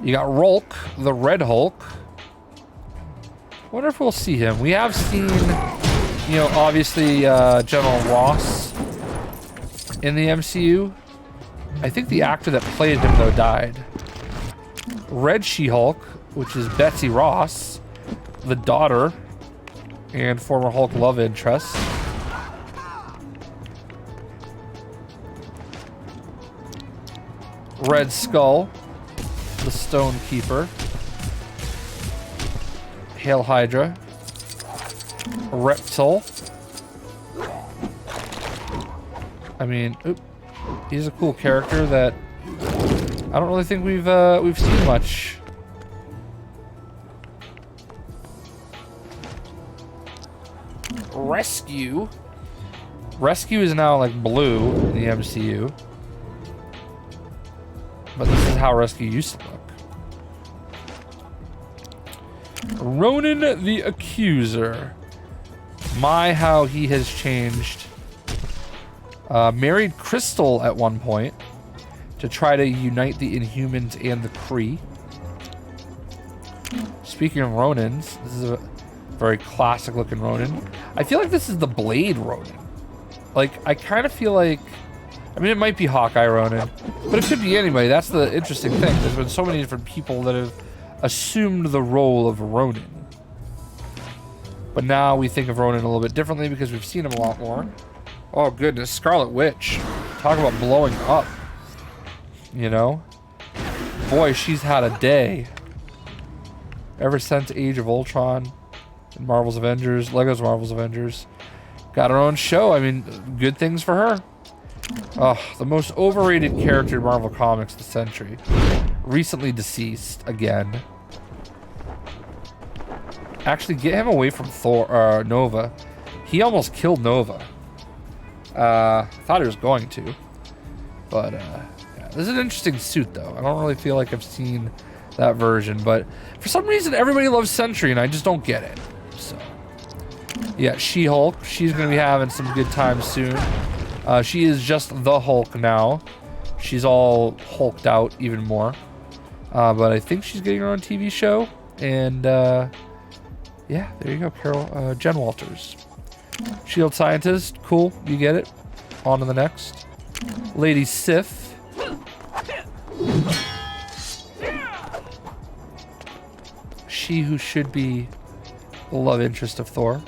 S1: You got Rolk, the Red Hulk. Wonder if we'll see him. We have seen, you know, obviously General Ross in the MCU. I think the actor that played him, though, died. Red She-Hulk, which is Betsy Ross, the daughter and former Hulk love interest. Red Skull, the Stone Keeper. Hail Hydra. Reptile. I mean, he's a cool character that I don't really think we've seen much. Rescue. Rescue is now like blue in the MCU. But this is how Rescue used to look. Ronan the Accuser. My, how he has changed. Married Crystal at one point to try to unite the Inhumans and the Kree. Speaking of Ronins, this is a very classic looking Ronin. I feel like this is the Blade Ronin. Like, I kind of feel like, I mean, it might be Hawkeye Ronin, but it could be anybody. That's the interesting thing. There's been so many different people that have assumed the role of Ronin. But now we think of Ronin a little bit differently because we've seen him a lot more. Oh, goodness. Scarlet Witch. Talk about blowing up. You know? Boy, she's had a day. Ever since Age of Ultron and Marvel's Avengers, Lego's Marvel's Avengers. Got her own show. I mean, good things for her. Oh, the most overrated character in Marvel Comics this century. Recently deceased again. Actually, get him away from Nova. He almost killed Nova. Thought he was going to. But, yeah. This is an interesting suit, though. I don't really feel like I've seen that version. But for some reason, everybody loves Sentry, and I just don't get it. So, yeah, She-Hulk. She's going to be having some good times soon. She is just the Hulk now. She's all hulked out even more. But I think she's getting her own TV show. And, yeah, there you go, Carol. Jen Walters. Shield Scientist. Cool. You get it. On to the next. Lady Sif. She who should be the love interest of Thor.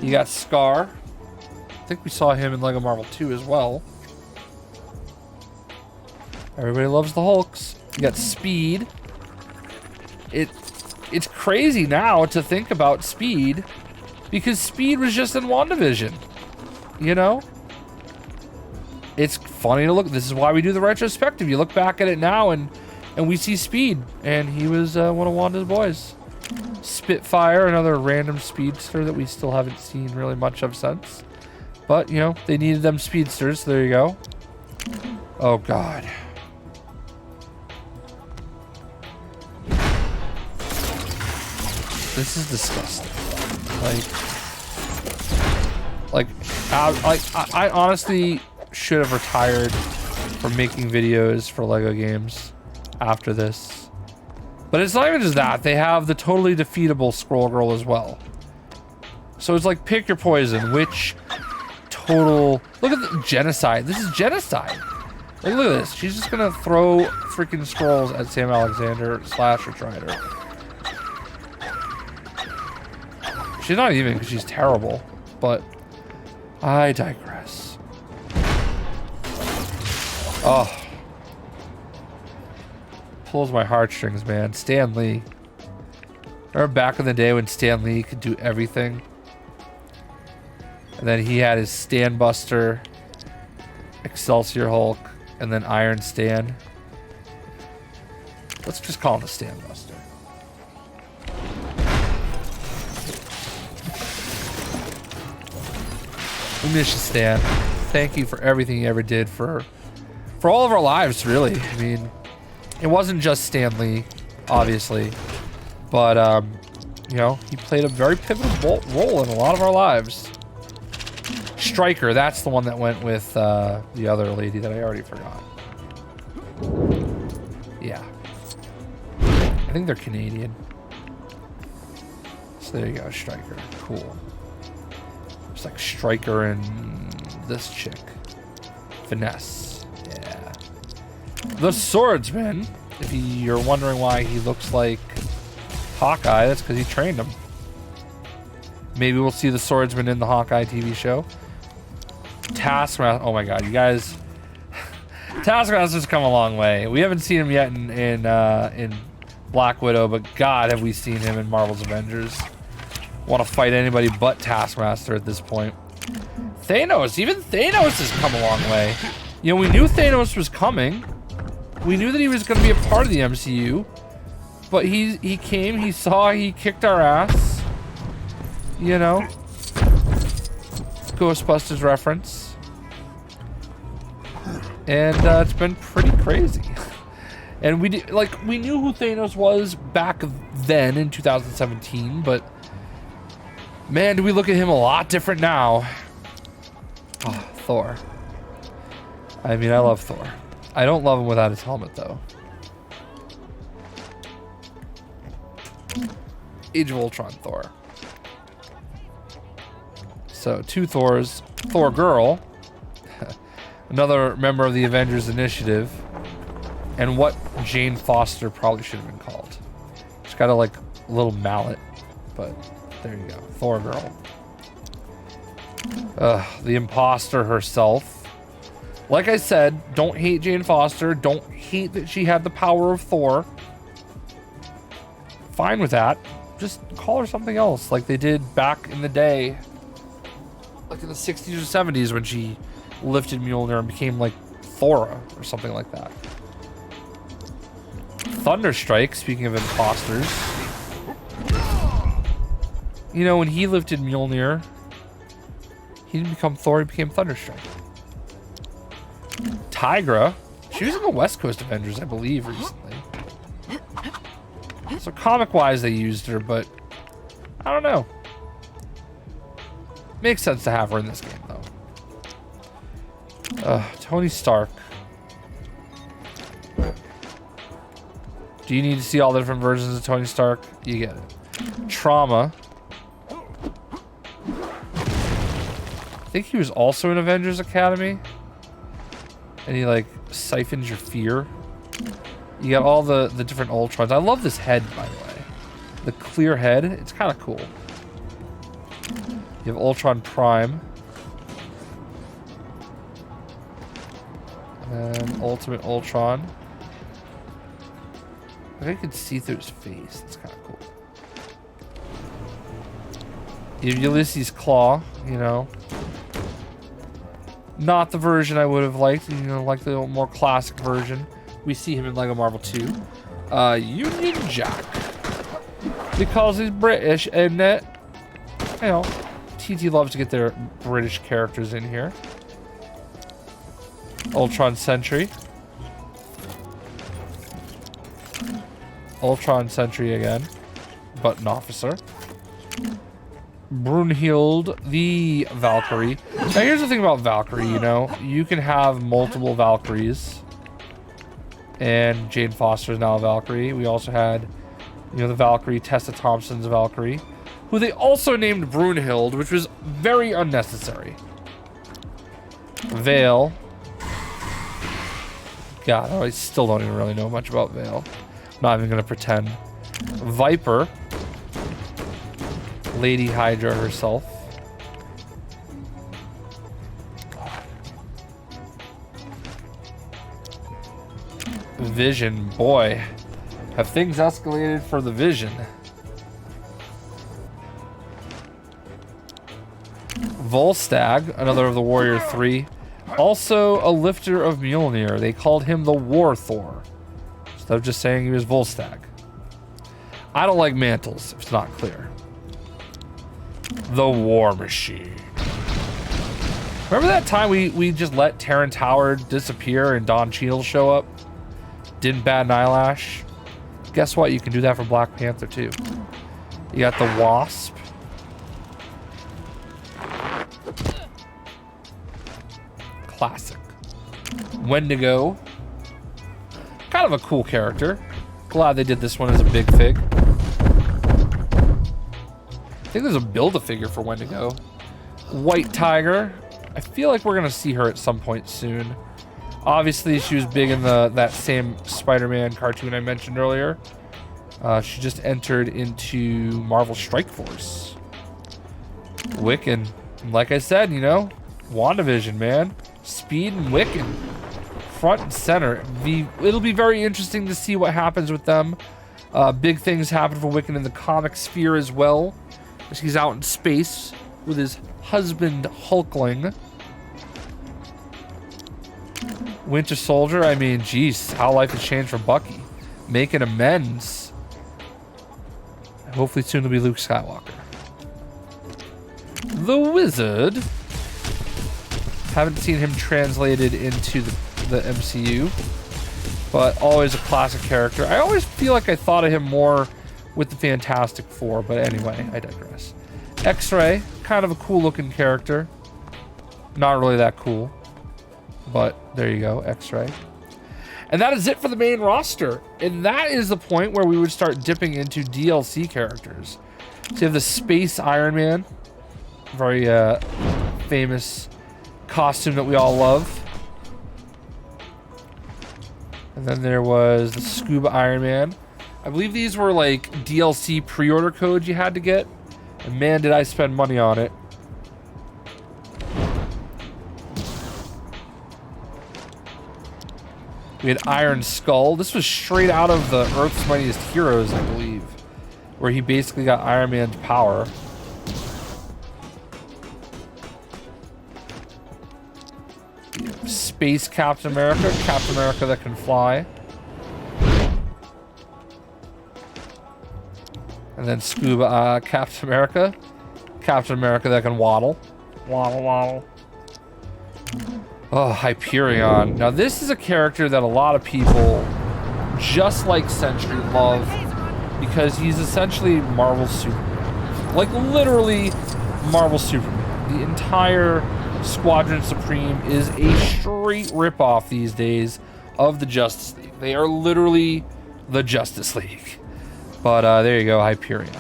S1: You got Scar. I think we saw him in Lego Marvel 2 as well. Everybody loves the Hulks. You got Speed. It's crazy now to think about Speed because Speed was just in WandaVision. You know? It's funny to look. This is why we do the retrospective. You look back at it now and we see Speed, and he was one of Wanda's boys. Spitfire, another random speedster that we still haven't seen really much of since. But, you know, they needed them speedsters, so there you go. Oh, God. This is disgusting. I honestly should have retired from making videos for LEGO games after this. But it's not even just that. They have the totally defeatable Scroll Girl as well. So it's like, pick your poison. Which total... Look at the genocide. This is genocide. Like, look at this. She's just going to throw freaking scrolls at Sam Alexander / Retrider. She's not even, because she's terrible. But I digress. Oh. Pulls my heartstrings, man. Stan Lee. Remember back in the day when Stan Lee could do everything? And then he had his Stan Buster, Excelsior Hulk, and then Iron Stan. Let's just call him the Stan Buster. We miss you, Stan. Thank you for everything you ever did for all of our lives, really. I mean, it wasn't just Stan Lee, obviously, but you know, he played a very pivotal role in a lot of our lives. Stryker, that's the one that went with the other lady that I already forgot. Yeah, I think they're Canadian. So there you go, Stryker. Cool. It's like Stryker and this chick, Finesse. Yeah. The Swordsman. If you're wondering why he looks like Hawkeye, that's because he trained him. Maybe we'll see the Swordsman in the Hawkeye TV show. Taskmaster. Oh my God, you guys! Taskmaster's come a long way. We haven't seen him yet in Black Widow, but God, have we seen him in Marvel's Avengers? Want to fight anybody but Taskmaster at this point. Thanos. Even Thanos has come a long way. You know, we knew Thanos was coming. We knew that he was going to be a part of the MCU. But he came, he saw, he kicked our ass. You know? Ghostbusters reference. And it's been pretty crazy. And we knew who Thanos was back then in 2017, but man, do we look at him a lot different now. Oh, Thor. I mean, I love Thor. I don't love him without his helmet, though. Age of Ultron Thor. So, two Thors. Thor Girl. Another member of the Avengers Initiative. And what Jane Foster probably should have been called. She's got a, like, little mallet. But there you go. Thor Girl. The imposter herself. Like I said, don't hate Jane Foster. Don't hate that she had the power of Thor. Fine with that. Just call her something else, like they did back in the day. Like in the 60s or 70s when she lifted Mjolnir and became like Thora or something like that. Thunderstrike, speaking of imposters. You know, when he lifted Mjolnir, he didn't become Thor, he became Thunderstrike. Tigra. She was in the West Coast Avengers, I believe, recently. So comic-wise, they used her, but I don't know. Makes sense to have her in this game, though. Tony Stark. Do you need to see all the different versions of Tony Stark? You get it. Trauma. I think he was also in Avengers Academy. And he, like, siphons your fear. You got all the different Ultrons. I love this head, by the way. The clear head. It's kind of cool. You have Ultron Prime. And Ultimate Ultron. I think I can see through his face. It's kind of cool. You have Ulysses Claw, you know. Not the version I would have liked, you know, like the more classic version. We see him in LEGO Marvel 2. Union Jack. Because he's British, isn't it? You know, TT loves to get their British characters in here. Ultron Sentry. Ultron Sentry again. Button Officer. Brunhild the Valkyrie. Now here's the thing about Valkyrie, you know. You can have multiple Valkyries. And Jane Foster is now a Valkyrie. We also had, you know, the Valkyrie, Tessa Thompson's Valkyrie, who they also named Brunhild, which was very unnecessary. Vale. God, I still don't even really know much about Vale. Not even gonna pretend. Viper. Lady Hydra herself. Vision, boy. Have things escalated for the Vision? Volstagg, another of the Warrior 3. Also a lifter of Mjolnir. They called him the War Thor. Instead of just saying he was Volstagg. I don't like mantles, if it's not clear. The War Machine. Remember that time we just let Terrence Howard disappear and Don Cheadle show up? Didn't bat an eyelash? Guess what? You can do that for Black Panther too. You got the Wasp. Classic. Wendigo. Kind of a cool character. Glad they did this one as a big fig. I think there's a Build-A-Figure for Wendigo. White Tiger. I feel like we're going to see her at some point soon. Obviously, she was big in that same Spider-Man cartoon I mentioned earlier. She just entered into Marvel Strike Force. Wiccan. Like I said, you know, WandaVision, man. Speed and Wiccan. Front and center. It'll be very interesting to see what happens with them. Big things happen for Wiccan in the comic sphere as well. He's out in space with his husband Hulkling. Winter Soldier, I mean, geez, how life has changed for Bucky. Making amends. Hopefully soon to be Luke Skywalker. The Wizard. Haven't seen him translated into the MCU, but always a classic character. I always feel like I thought of him more with the Fantastic Four, but anyway, I digress. X-Ray, kind of a cool looking character. Not really that cool, but there you go, X-Ray. And that is it for the main roster. And that is the point where we would start dipping into DLC characters. So you have the Space Iron Man, very famous costume that we all love. And then there was the Scuba Iron Man. I believe these were like DLC pre-order codes you had to get. And man, did I spend money on it. We had Iron Skull. This was straight out of the Earth's Mightiest Heroes, I believe. Where he basically got Iron Man's power. Space Captain America. Captain America that can fly. And then Scuba Captain America. Captain America that can waddle. Waddle, waddle. Oh, Hyperion. Now this is a character that a lot of people, just like Sentry, love because he's essentially Marvel Superman. Like literally Marvel Superman. The entire Squadron Supreme is a straight ripoff these days of the Justice League. They are literally the Justice League. But there you go, Hyperion.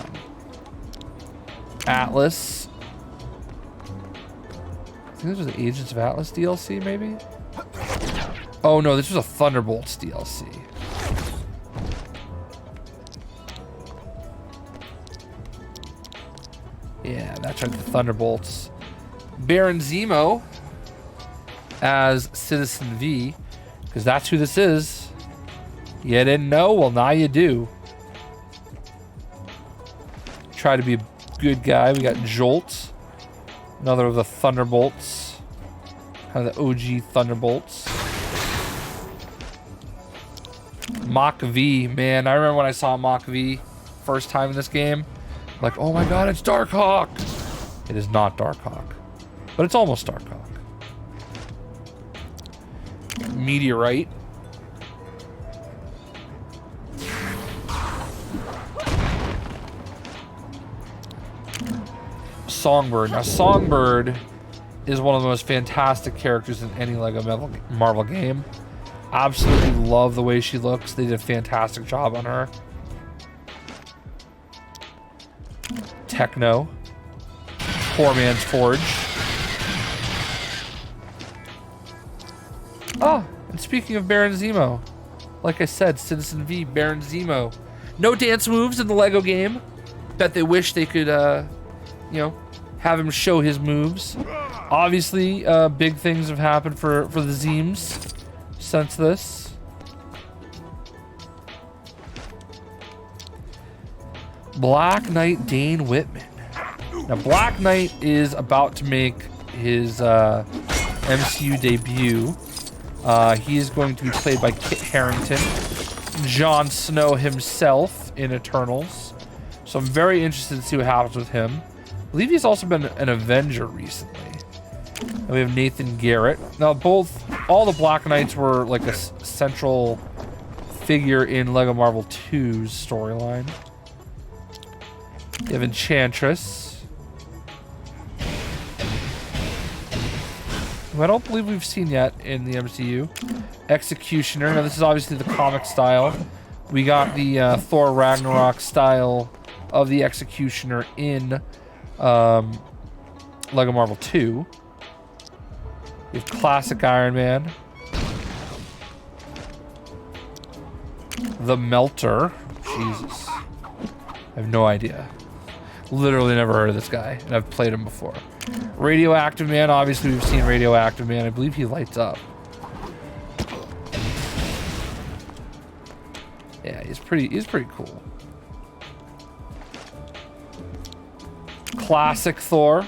S1: Atlas. I think this was the Agents of Atlas DLC, maybe? Oh no, this was a Thunderbolts DLC. Yeah, that's right, the Thunderbolts. Baron Zemo as Citizen V, because that's who this is. You didn't know? Well, now you do. Try to be good guy. We got Jolt, another of the Thunderbolts, kind of the OG Thunderbolts. Mach V, man, I remember when I saw Mach V first time in this game. Like, oh my god, it's Darkhawk! It is not Darkhawk, but it's almost Darkhawk. Meteorite. Songbird. Now, Songbird is one of the most fantastic characters in any Lego Marvel game. Absolutely love the way she looks. They did a fantastic job on her. Techno. Poor Man's Forge. Oh, and speaking of Baron Zemo, like I said, Citizen V, Baron Zemo. No dance moves in the Lego game. Bet they wish they could, you know, have him show his moves. Obviously, big things have happened for the Zeems since this. Black Knight Dane Whitman. Now, Black Knight is about to make his MCU debut. He is going to be played by Kit Harington, Jon Snow himself in Eternals. So I'm very interested to see what happens with him. I believe he's also been an Avenger recently. And we have Nathan Garrett. Now, all the Black Knights were like a central figure in Lego Marvel 2's storyline. You have Enchantress, who I don't believe we've seen yet in the MCU. Executioner. Now, this is obviously the comic style. We got the Thor Ragnarok style of the Executioner in Lego Marvel 2. We have classic Iron Man. The Melter. Jesus. I have no idea. Literally never heard of this guy, and I've played him before. Radioactive Man. Obviously, we've seen Radioactive Man. I believe he lights up. Yeah, he's pretty cool. Classic Thor.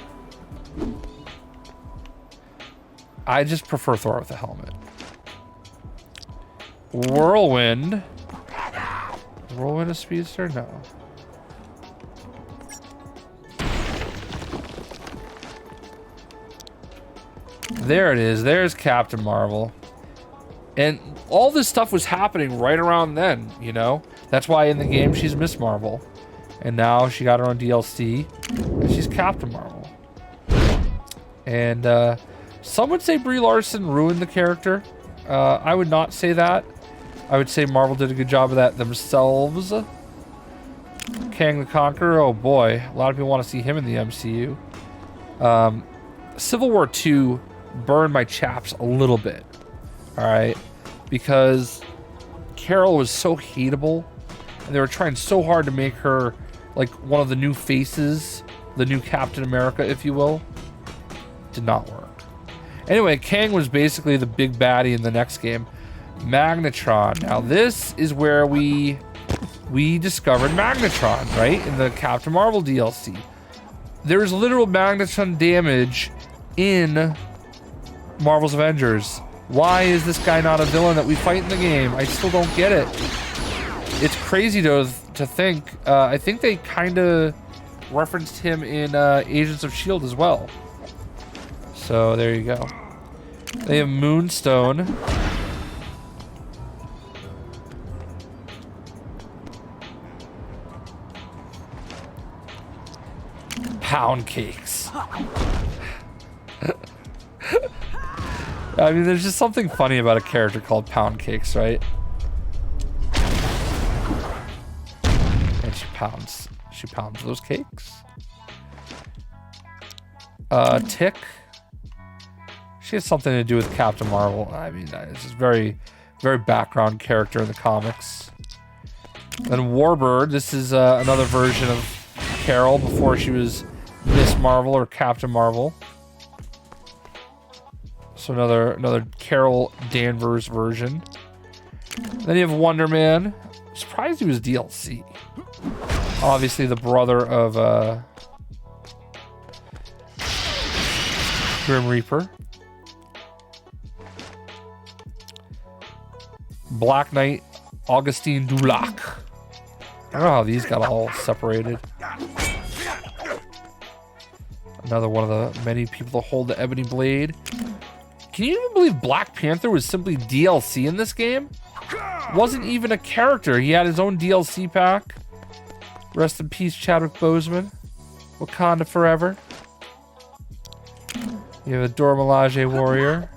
S1: I just prefer Thor with a helmet. Whirlwind. Is Whirlwind a speedster? No. There it is. There's Captain Marvel. And all this stuff was happening right around then, you know? That's why in the game she's Miss Marvel. And now she got her own DLC. And she's Captain Marvel. And some would say Brie Larson ruined the character. I would not say that. I would say Marvel did a good job of that themselves. Kang the Conqueror, oh boy. A lot of people want to see him in the MCU. Civil War 2 burned my chaps a little bit. Alright? Because Carol was so hateable. And they were trying so hard to make her like one of the new faces. The new Captain America, if you will. Did not work. Anyway, Kang was basically the big baddie in the next game. Magnetron. Now this is where we discovered Magnetron, right? In the Captain Marvel DLC. There's literal Magnetron damage in Marvel's Avengers. Why is this guy not a villain that we fight in the game? I still don't get it. It's crazy to think. I think they kind of referenced him in Agents of S.H.I.E.L.D. as well. So there you go. They have Moonstone. Pound cakes. I mean, there's just something funny about a character called Pound Cakes, right? And she pounds those cakes. Tick. She has something to do with Captain Marvel. I mean, this is very, very background character in the comics. Then Warbird. This is another version of Carol before she was Miss Marvel or Captain Marvel. So another Carol Danvers version. Then you have Wonder Man. Surprised he was DLC. Obviously the brother of Grim Reaper. Black Knight, Augustine Dulac. I don't know how these got all separated. Another one of the many people that hold the Ebony Blade. Can you even believe Black Panther was simply DLC in this game? Wasn't even a character. He had his own DLC pack. Rest in peace, Chadwick Boseman. Wakanda forever. You have a Dora Milaje warrior.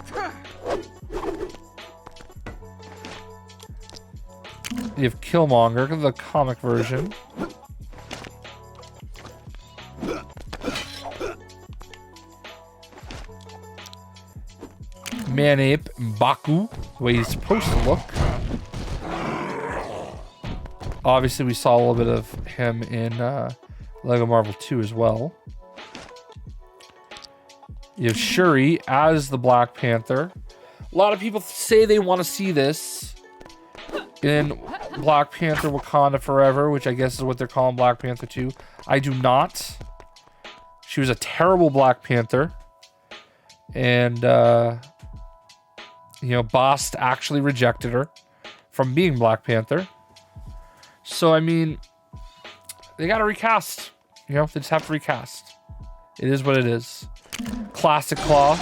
S1: You have Killmonger, the comic version. Man-Ape M'Baku, the way he's supposed to look. Obviously, we saw a little bit of him in Lego Marvel 2 as well. You have Shuri as the Black Panther. A lot of people say they want to see this in Black Panther Wakanda Forever, which I guess is what they're calling Black Panther 2. I do not. She was a terrible Black Panther. And, you know, Bast actually rejected her from being Black Panther. So, I mean, they got to recast. You know, they just have to recast. It is what it is. Classic Claw.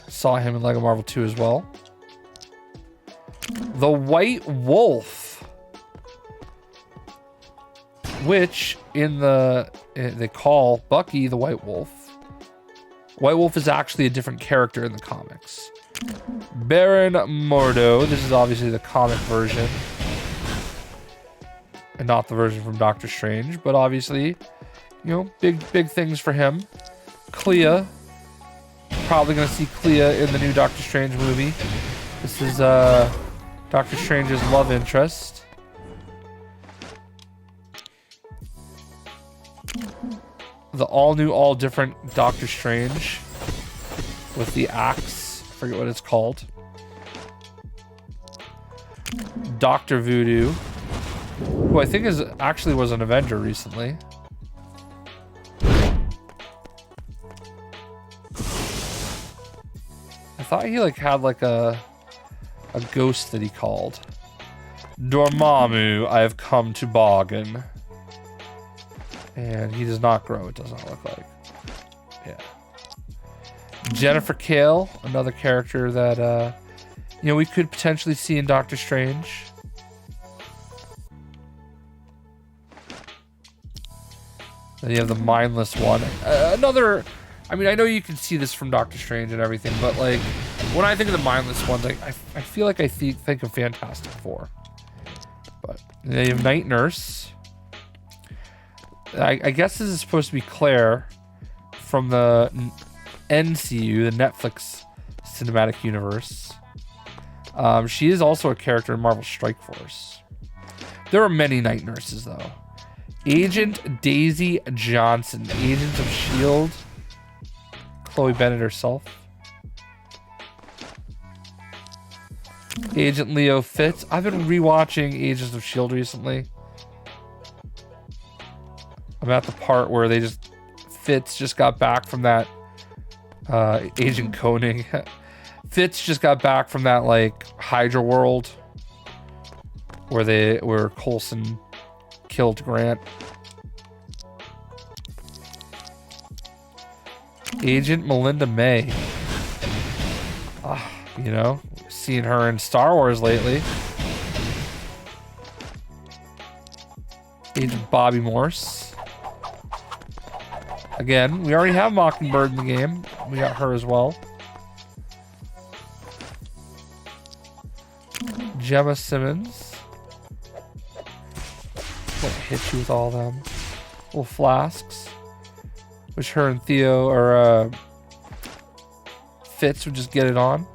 S1: Saw him in Lego Marvel 2 as well. The White Wolf. Which, they call Bucky the White Wolf. White Wolf is actually a different character in the comics. Baron Mordo. This is obviously the comic version. And not the version from Doctor Strange. But obviously, you know, big things for him. Clea. Probably going to see Clea in the new Doctor Strange movie. This is Doctor Strange's love interest. The all-new, all-different Doctor Strange with the axe. I forget what it's called. Dr. Voodoo, who I think was an Avenger recently. I thought he had a ghost that he called. Dormammu, I have come to bargain. And he does not grow, it does not look like. Yeah. Jennifer Kale, another character that, you know, we could potentially see in Doctor Strange. Then you have the mindless one. Another, I mean, I know you can see this from Doctor Strange and everything, but, like, when I think of the mindless ones, I feel like I think of Fantastic Four. But then you have Night Nurse. I guess this is supposed to be Claire from the MCU, the Netflix cinematic universe. She is also a character in Marvel Strike Force. There are many Night Nurses, though. Agent Daisy Johnson, Agents of S.H.I.E.L.D. Chloe Bennett herself. Agent Leo Fitz. I've been rewatching Agents of S.H.I.E.L.D. recently. I'm at the part where Fitz just got back from that Agent Koenig. Fitz just got back from that, like, Hydra world where Coulson killed Grant. Agent Melinda May. You know, seeing her in Star Wars lately. Agent Bobby Morse. Again, we already have Mockingbird in the game. We got her as well. Gemma Simmons. Gonna hit you with all them. Little flasks. Which her and Theo or Fitz would just get it on.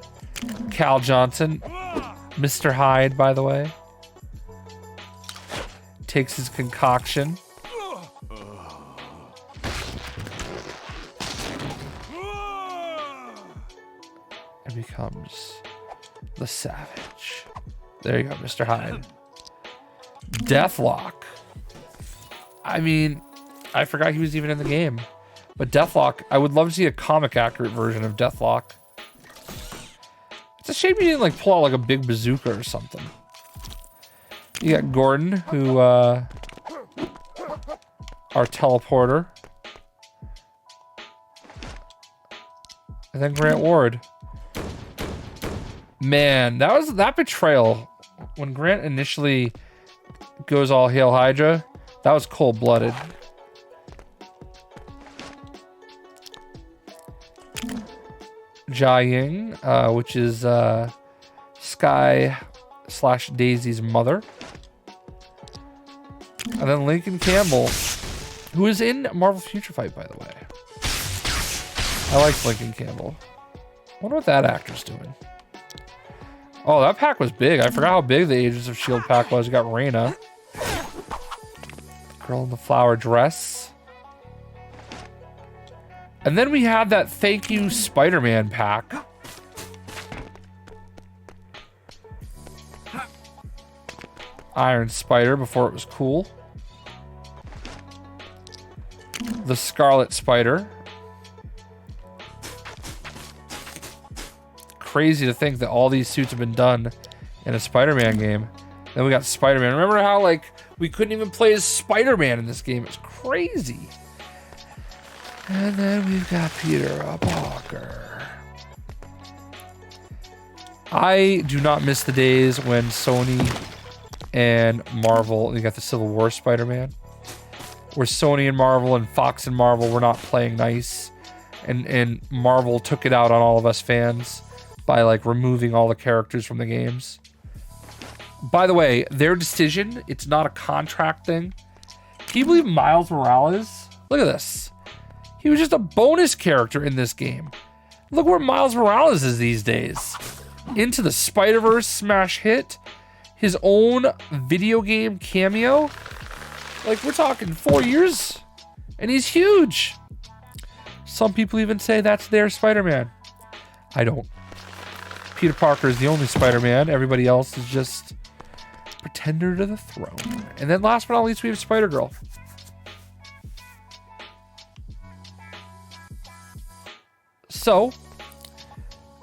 S1: Cal Johnson. Mr. Hyde, by the way. Takes his concoction. And becomes the Savage. There you go, Mr. Hyde. Deathlock. I mean, I forgot he was even in the game. But Deathlock, I would love to see a comic accurate version of Deathlock. It's a shame you didn't like pull out like a big bazooka or something. You got Gordon, who our teleporter. And then Grant Ward. Man, that betrayal. When Grant initially goes all Hail Hydra, that was cold-blooded. Jia Ying, which is Sky/Daisy's mother. And then Lincoln Campbell, who is in Marvel Future Fight, by the way. I like Lincoln Campbell. I wonder what that actor's doing. Oh, that pack was big. I forgot how big the Agents of S.H.I.E.L.D. pack was. You got Reyna. Girl in the flower dress. And then we had that Thank You Spider-Man pack. Iron Spider before it was cool. The Scarlet Spider. Crazy to think that all these suits have been done in a Spider-Man game. Then we got Spider-Man. Remember how like we couldn't even play as Spider-Man in this game? It's crazy. And then we've got Peter Parker. I do not miss the days when Sony and Marvel, you got the Civil War Spider-Man, where Sony and Marvel and Fox and Marvel were not playing nice, and Marvel took it out on all of us fans by like removing all the characters from the games. By the way, their decision, it's not a contract thing. Can you believe Miles Morales? Look at this. He was just a bonus character in this game. Look where Miles Morales is these days. Into the Spider-Verse smash hit. His own video game cameo. Like, we're talking 4 years. And he's huge. Some people even say that's their Spider-Man. I don't. Peter Parker is the only Spider-Man. Everybody else is just pretender to the throne. And then last but not least, we have Spider-Girl. So,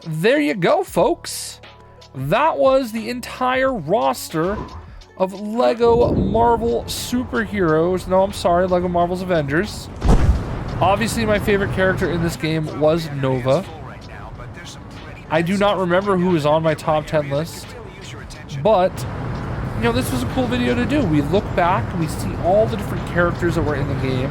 S1: there you go, folks. That was the entire roster of LEGO Marvel superheroes. No, I'm sorry, LEGO Marvel's Avengers. Obviously, my favorite character in this game was Nova. I do not remember who was on my top 10 list, but, you know, this was a cool video to do. We look back, we see all the different characters that were in the game,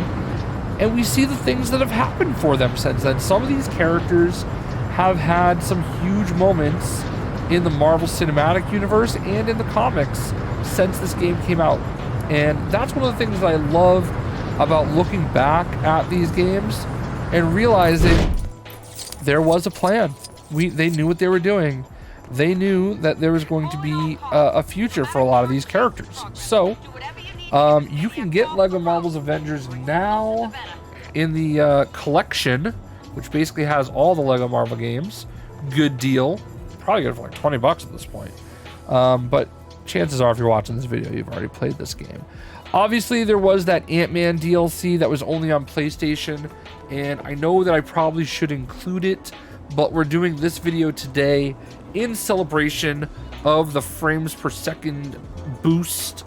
S1: and we see the things that have happened for them since then. Some of these characters have had some huge moments in the Marvel Cinematic Universe and in the comics since this game came out. And that's one of the things that I love about looking back at these games and realizing there was a plan. They knew what they were doing. They knew that there was going to be a future for a lot of these characters. So, you can get LEGO Marvel's Avengers now in the collection, which basically has all the LEGO Marvel games. Good deal. Probably get it for like 20 bucks at this point. But chances are, if you're watching this video, you've already played this game. Obviously, there was that Ant-Man DLC that was only on PlayStation, and I know that I probably should include it, but we're doing this video today in celebration of the frames per second boost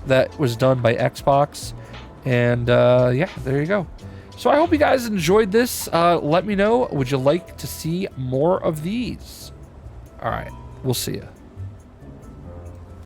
S1: that was done by Xbox. And yeah, there you go. So I hope you guys enjoyed this. Let me know, would you like to see more of these? All right, we'll see you.